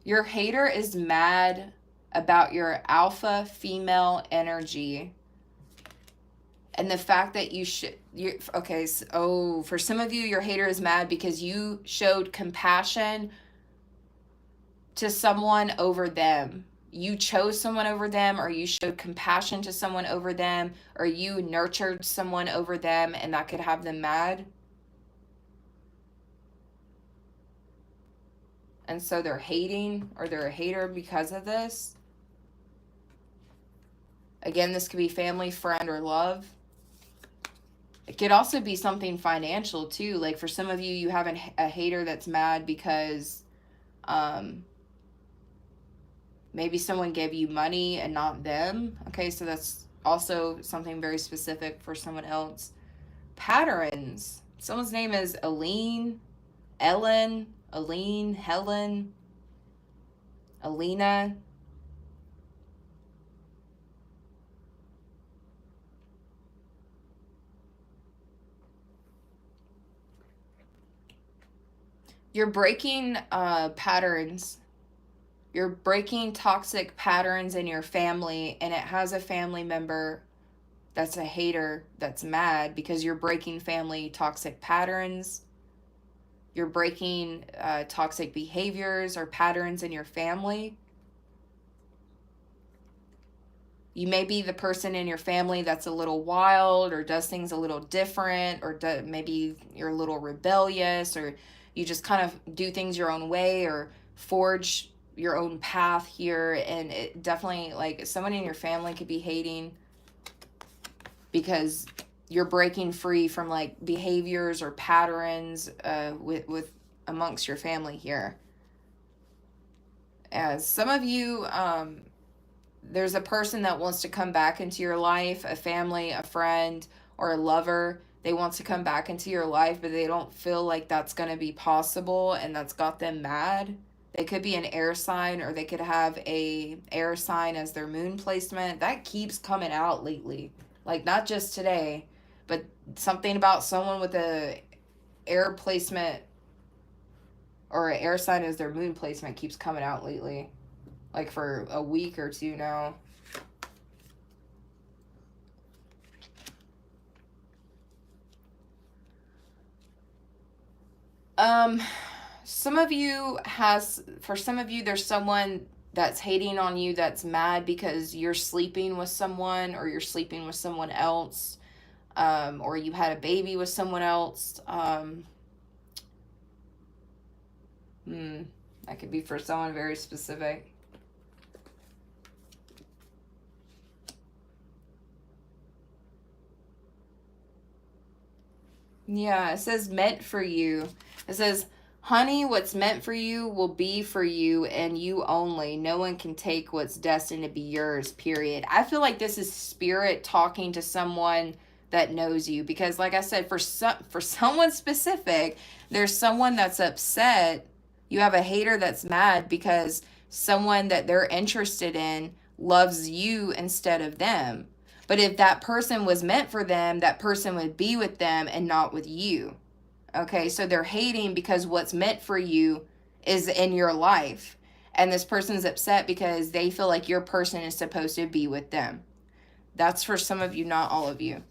Your hater is mad about your alpha female energy and the fact that okay, so, for some of you, your hater is mad because you showed compassion to someone over them. You chose someone over them, or you showed compassion to someone over them, or you nurtured someone over them, and that could have them mad. And so they're hating, or they're a hater because of this. Again, this could be family, friend, or love. It could also be something financial too. Like for some of you, you have a hater that's mad because maybe someone gave you money and not them. Okay, so that's also something very specific for someone else. Patterns. Someone's name is Aline, Ellen, Aline, Helen, Alina. You're breaking patterns. You're breaking toxic patterns in your family, and it has a family member that's a hater that's mad because you're breaking family toxic patterns. You're breaking toxic behaviors or patterns in your family. You may be the person in your family that's a little wild or does things a little different, or maybe you're a little rebellious, or you just kind of do things your own way or forge your own path here. And it definitely, like, someone in your family could be hating because you're breaking free from like behaviors or patterns with amongst your family here. As some of you, there's a person that wants to come back into your life, a family, a friend, or a lover. They want to come back into your life, but they don't feel like that's going to be possible, and that's got them mad. They could be an air sign, or they could have a air sign as their moon placement. That keeps coming out lately. Like, not just today, but something about someone with a air placement or an air sign as their moon placement keeps coming out lately. Like for a week or two now. For some of you, there's someone that's hating on you, that's mad because you're sleeping with someone, or you're sleeping with someone else, or you had a baby with someone else. That could be for someone very specific. Yeah, it says meant for you. It says, honey, what's meant for you will be for you and you only. No one can take what's destined to be yours, period. I feel like this is spirit talking to someone that knows you, because like I said, for someone specific, there's someone that's upset. You have a hater that's mad because someone that they're interested in loves you instead of them. But if that person was meant for them, that person would be with them and not with you. Okay, so they're hating because what's meant for you is in your life. And this person's upset because they feel like your person is supposed to be with them. That's for some of you, not all of you.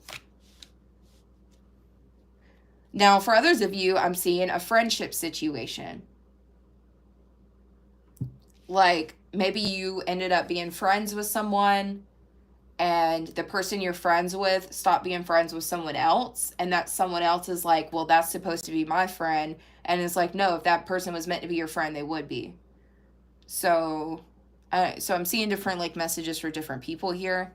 Now, for others of you, I'm seeing a friendship situation. Like, maybe you ended up being friends with someone, and the person you're friends with stopped being friends with someone else, and that someone else is like, well, that's supposed to be my friend. And it's like, no, if that person was meant to be your friend, they would be. So I'm seeing different like messages for different people here.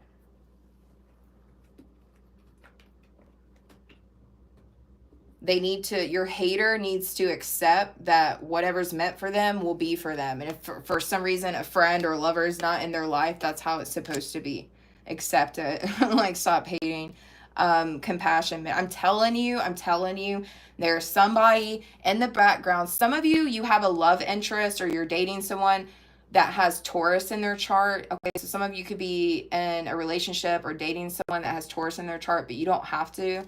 Your hater needs to accept that whatever's meant for them will be for them. And if for some reason a friend or lover is not in their life, that's how it's supposed to be. Accept it. Like, stop hating. Compassion. I'm telling you, there's somebody in the background. Some of you have a love interest, or you're dating someone that has Taurus in their chart. Okay, so some of you could be in a relationship or dating someone that has Taurus in their chart, but you don't have to.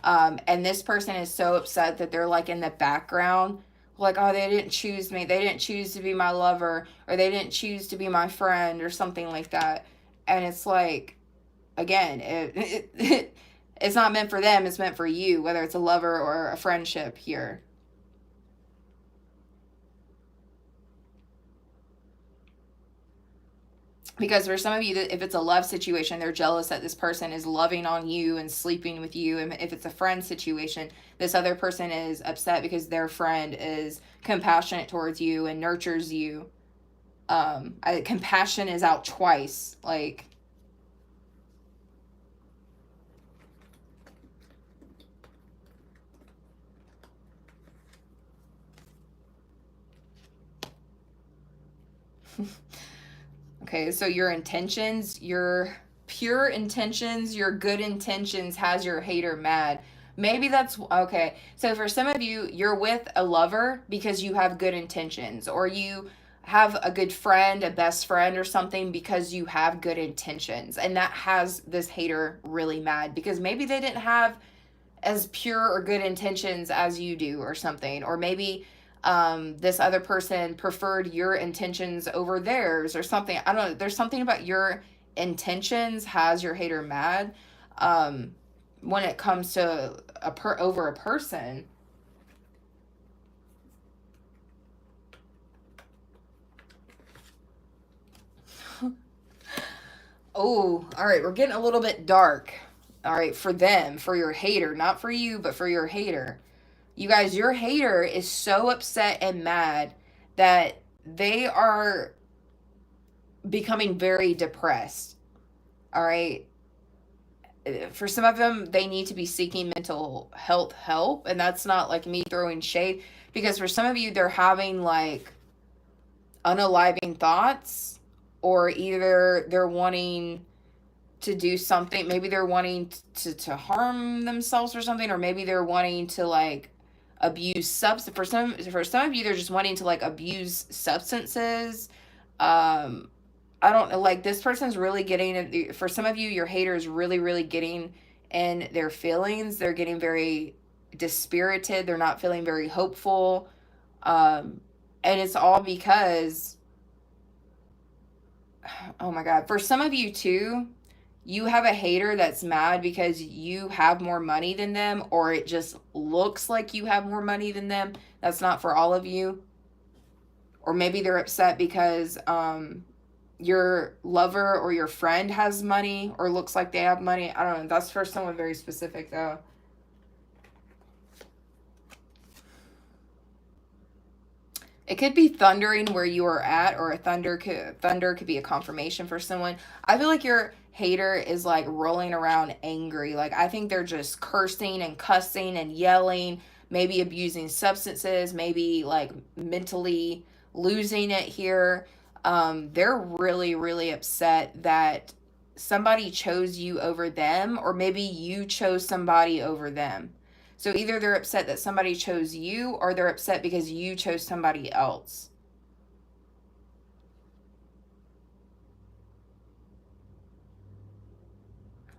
And this person is so upset that they're like in the background, like, oh, they didn't choose me, they didn't choose to be my lover, or they didn't choose to be my friend, or something like that. And it's like, again, it's not meant for them, it's meant for you, whether it's a lover or a friendship here. Because for some of you, if it's a love situation, they're jealous that this person is loving on you and sleeping with you. And if it's a friend situation, this other person is upset because their friend is compassionate towards you and nurtures you. Compassion is out twice. Like, okay, so your intentions, your pure intentions, your good intentions has your hater mad. Maybe that's okay. So for some of you, you're with a lover because you have good intentions, or you have a good friend, a best friend or something, because you have good intentions. And that has this hater really mad because maybe they didn't have as pure or good intentions as you do or something. Or maybe this other person preferred your intentions over theirs or something. I don't know. There's something about your intentions has your hater mad when it comes to over a person. Oh, all right. We're getting a little bit dark. All right. For them, for your hater, not for you, but for your hater. You guys, your hater is so upset and mad that they are becoming very depressed. All right. For some of them, they need to be seeking mental health help. And that's not like me throwing shade, because for some of you, they're having like unaliving thoughts, or either they're wanting to do something. Maybe they're wanting to harm themselves or something, or maybe they're wanting to like abuse substance. For some of you, they're just wanting to like abuse substances. I don't know, like this person's really getting, for some of you, your hater is really, really getting in their feelings. They're getting very dispirited. They're not feeling very hopeful. And it's all because, oh my God, for some of you too, you have a hater that's mad because you have more money than them, or it just looks like you have more money than them. That's not for all of you. Or maybe they're upset because your lover or your friend has money or looks like they have money. I don't know. That's for someone very specific, though. It could be thundering where you are at, or thunder could be a confirmation for someone. I feel like your hater is like rolling around angry. Like, I think they're just cursing and cussing and yelling, maybe abusing substances, maybe like mentally losing it here. They're really, really upset that somebody chose you over them, or maybe you chose somebody over them. So either they're upset that somebody chose you, or they're upset because you chose somebody else.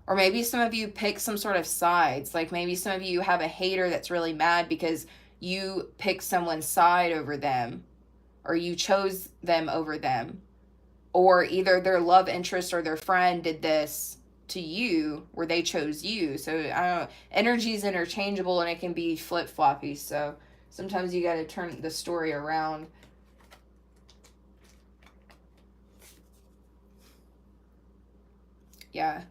Or maybe some of you pick some sort of sides. Like, maybe some of you have a hater that's really mad because you picked someone's side over them, or you chose them over them. Or either their love interest or their friend did this to you where they chose you. So I don't know. Energy is interchangeable and it can be flip floppy. So sometimes you got to turn the story around. Yeah.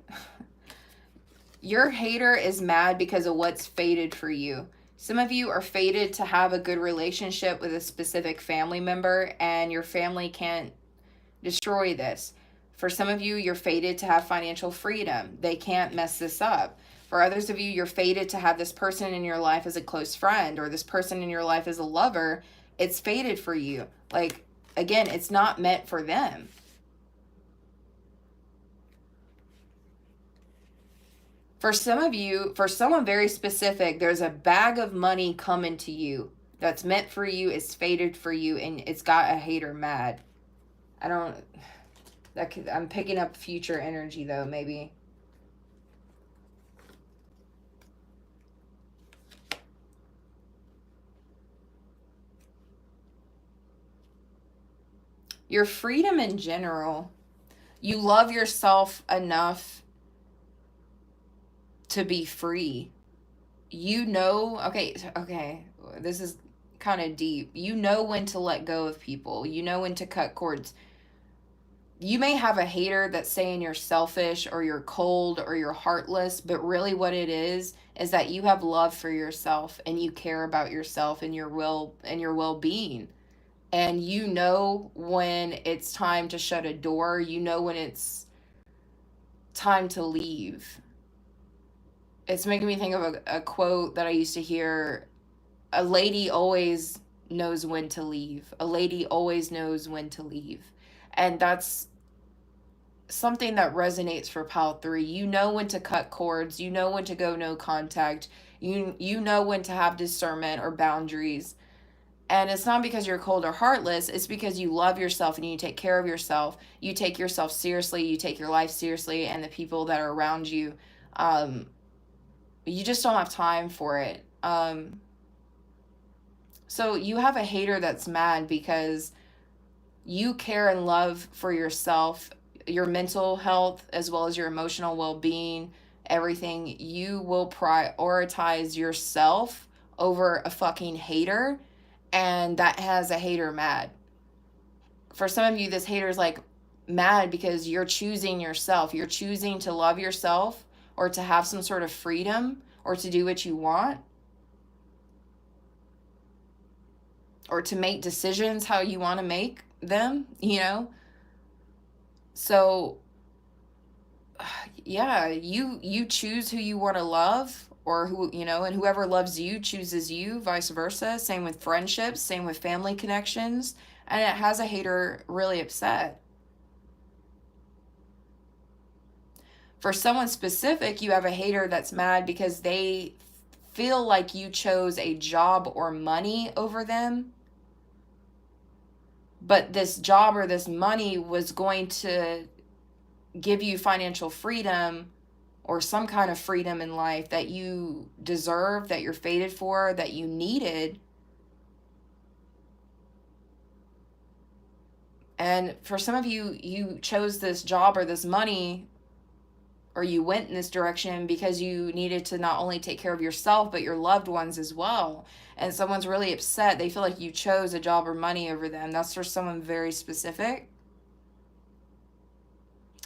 Your hater is mad because of what's fated for you. Some of you are fated to have a good relationship with a specific family member, and your family can't destroy this. For some of you, you're fated to have financial freedom. They can't mess this up. For others of you, you're fated to have this person in your life as a close friend, or this person in your life as a lover. It's fated for you. Like, again, it's not meant for them. For some of you, for someone very specific, there's a bag of money coming to you that's meant for you, it's fated for you, and it's got a hater mad. I don't, I'm picking up future energy though, maybe. Your freedom in general, you love yourself enough to be free. You know, okay, this is kind of deep. You know when to let go of people. You know when to cut cords. You may have a hater that's saying you're selfish or you're cold or you're heartless, but really what it is that you have love for yourself and you care about yourself and your well-being. And you know when it's time to shut a door, you know when it's time to leave. It's making me think of a quote that I used to hear. A lady always knows when to leave. A lady always knows when to leave. And that's something that resonates for pile 3. You know when to cut cords, you know when to go no contact, you know when to have discernment or boundaries. And it's not because you're cold or heartless, it's because you love yourself and you take care of yourself. You take yourself seriously, you take your life seriously, and the people that are around you, you just don't have time for it. So you have a hater that's mad because you care and love for yourself, your mental health, as well as your emotional well-being, everything. You will prioritize yourself over a fucking hater, and that has a hater mad. For some of you, this hater is like mad because you're choosing yourself. You're choosing to love yourself, or to have some sort of freedom, or to do what you want, or to make decisions how you want to make them, you know? So yeah, you choose who you want to love, or who, you know, and whoever loves you chooses you, vice versa. Same with friendships, same with family connections, and it has a hater really upset. For someone specific, you have a hater that's mad because they feel like you chose a job or money over them, but this job or this money was going to give you financial freedom or some kind of freedom in life that you deserve, that you're fated for, that you needed. And for some of you, you chose this job or this money or you went in this direction because you needed to not only take care of yourself, but your loved ones as well. And someone's really upset. They feel like you chose a job or money over them. That's for someone very specific.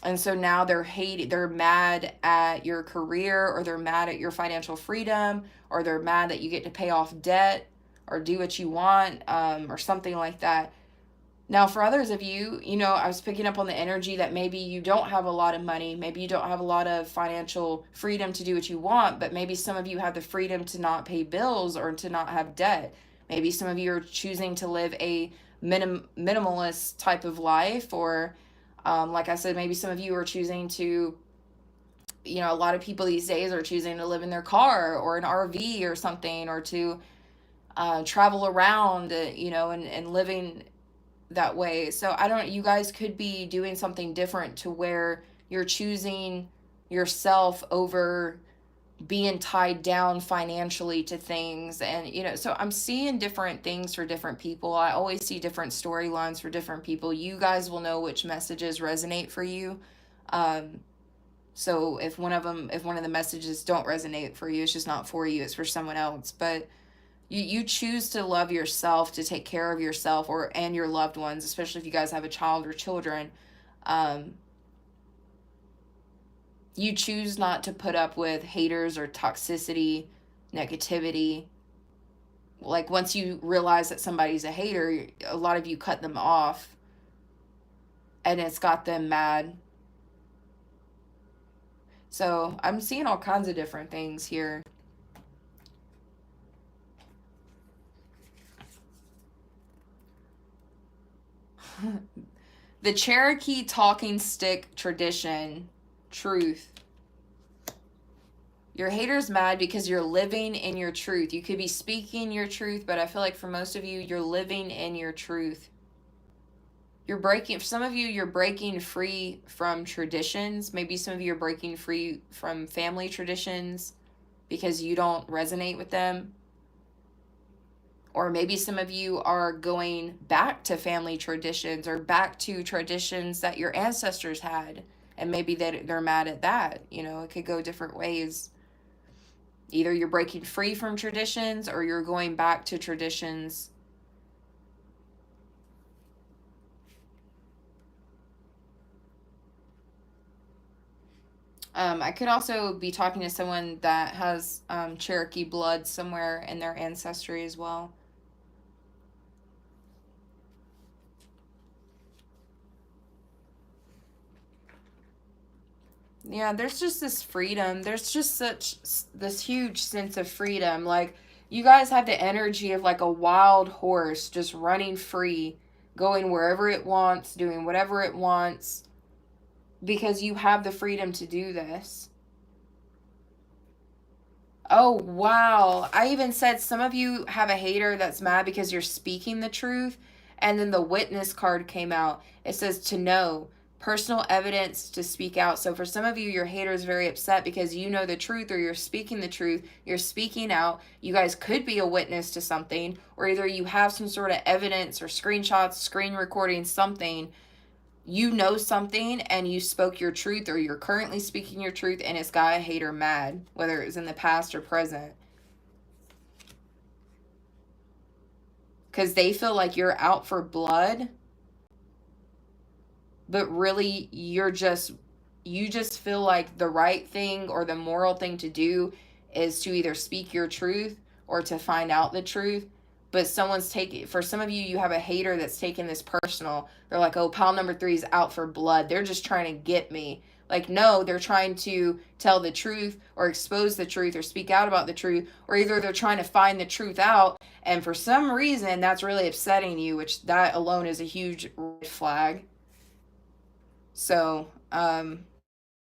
And so now they're mad at your career, or they're mad at your financial freedom, or they're mad that you get to pay off debt or do what you want, or something like that. Now, for others of you, I was picking up on the energy that maybe you don't have a lot of money, maybe you don't have a lot of financial freedom to do what you want, but maybe some of you have the freedom to not pay bills or to not have debt. Maybe some of you are choosing to live a minimalist type of life, or like I said, maybe some of you are choosing to, a lot of people these days are choosing to live in their car or an RV or something, or to travel around, and living that way. So you guys could be doing something different to where you're choosing yourself over being tied down financially to things. And so I'm seeing different things for different people. I always see different storylines for different people. You guys will know which messages resonate for you. So if one of the messages don't resonate for you, it's just not for you, it's for someone else. But you choose to love yourself, to take care of yourself and your loved ones, especially if you guys have a child or children. You choose not to put up with haters or toxicity, negativity. Like, once you realize that somebody's a hater, a lot of you cut them off, and it's got them mad. So I'm seeing all kinds of different things here. The Cherokee talking stick tradition, truth. Your hater's mad because you're living in your truth. You could be speaking your truth, but I feel like for most of you, you're living in your truth. For some of you, you're breaking free from traditions. Maybe some of you are breaking free from family traditions because you don't resonate with them. Or maybe some of you are going back to family traditions, or back to traditions that your ancestors had, and maybe they're mad at that. It could go different ways. Either you're breaking free from traditions, or you're going back to traditions. I could also be talking to someone that has Cherokee blood somewhere in their ancestry as well. Yeah, there's just this freedom. There's just this huge sense of freedom. Like, you guys have the energy of like a wild horse just running free, going wherever it wants, doing whatever it wants, because you have the freedom to do this. Oh, wow. I even said some of you have a hater that's mad because you're speaking the truth. And then the witness card came out. It says to know, personal evidence to speak out. So for some of you, your hater is very upset because you know the truth, or you're speaking the truth. You're speaking out. You guys could be a witness to something, or either you have some sort of evidence or screenshots, screen recording, something. You know something and you spoke your truth, or you're currently speaking your truth, and it's got a hater mad, whether it was in the past or present. Because they feel like you're out for blood, but really you just feel like the right thing or the moral thing to do is to either speak your truth or to find out the truth. But for some of you, you have a hater that's taking this personal. They're like, oh, pile number 3 is out for blood. They're just trying to get me. Like, no, they're trying to tell the truth or expose the truth or speak out about the truth, or either they're trying to find the truth out. And for some reason, that's really upsetting you, which that alone is a huge red flag. So, pile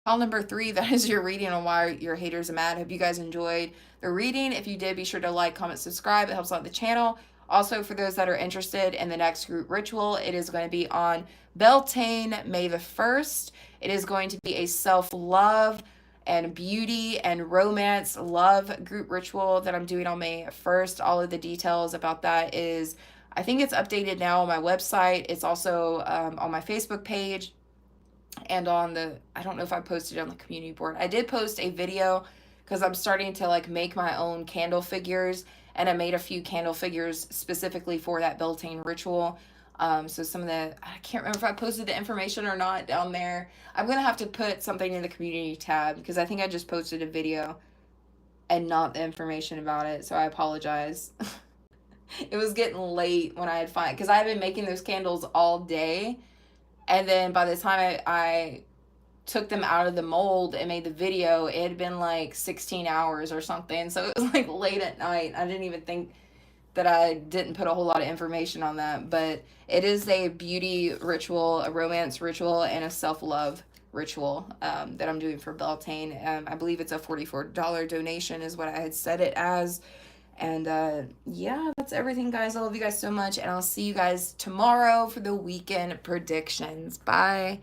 number 3, that is your reading on why your haters are mad. Hope you guys enjoyed the reading. If you did, be sure to like, comment, subscribe. It helps out the channel. Also, for those that are interested in the next group ritual, it is going to be on Beltane, May the 1st. It is going to be a self-love and beauty and romance love group ritual that I'm doing on May 1st. All of the details about that I think it's updated now on my website. It's also on my Facebook page. and on the, I don't know if I posted it on the community board. I did post a video because I'm starting to like make my own candle figures, and I made a few candle figures specifically for that Beltane ritual. So some of the, I can't remember if I posted the information or not down there. I'm gonna have to put something in the community tab because I think I just posted a video and not the information about it, so I apologize. It was getting late when I had fun because I had been making those candles all day, and then by the time I took them out of the mold and made the video, it had been like 16 hours or something. So it was like late at night. I didn't even think that I didn't put a whole lot of information on that. But it is a beauty ritual, a romance ritual, and a self-love ritual that I'm doing for Beltane. I believe it's a $44 donation is what I had set it as. And yeah, that's everything, guys. I love you guys so much, and I'll see you guys tomorrow for the weekend predictions. Bye.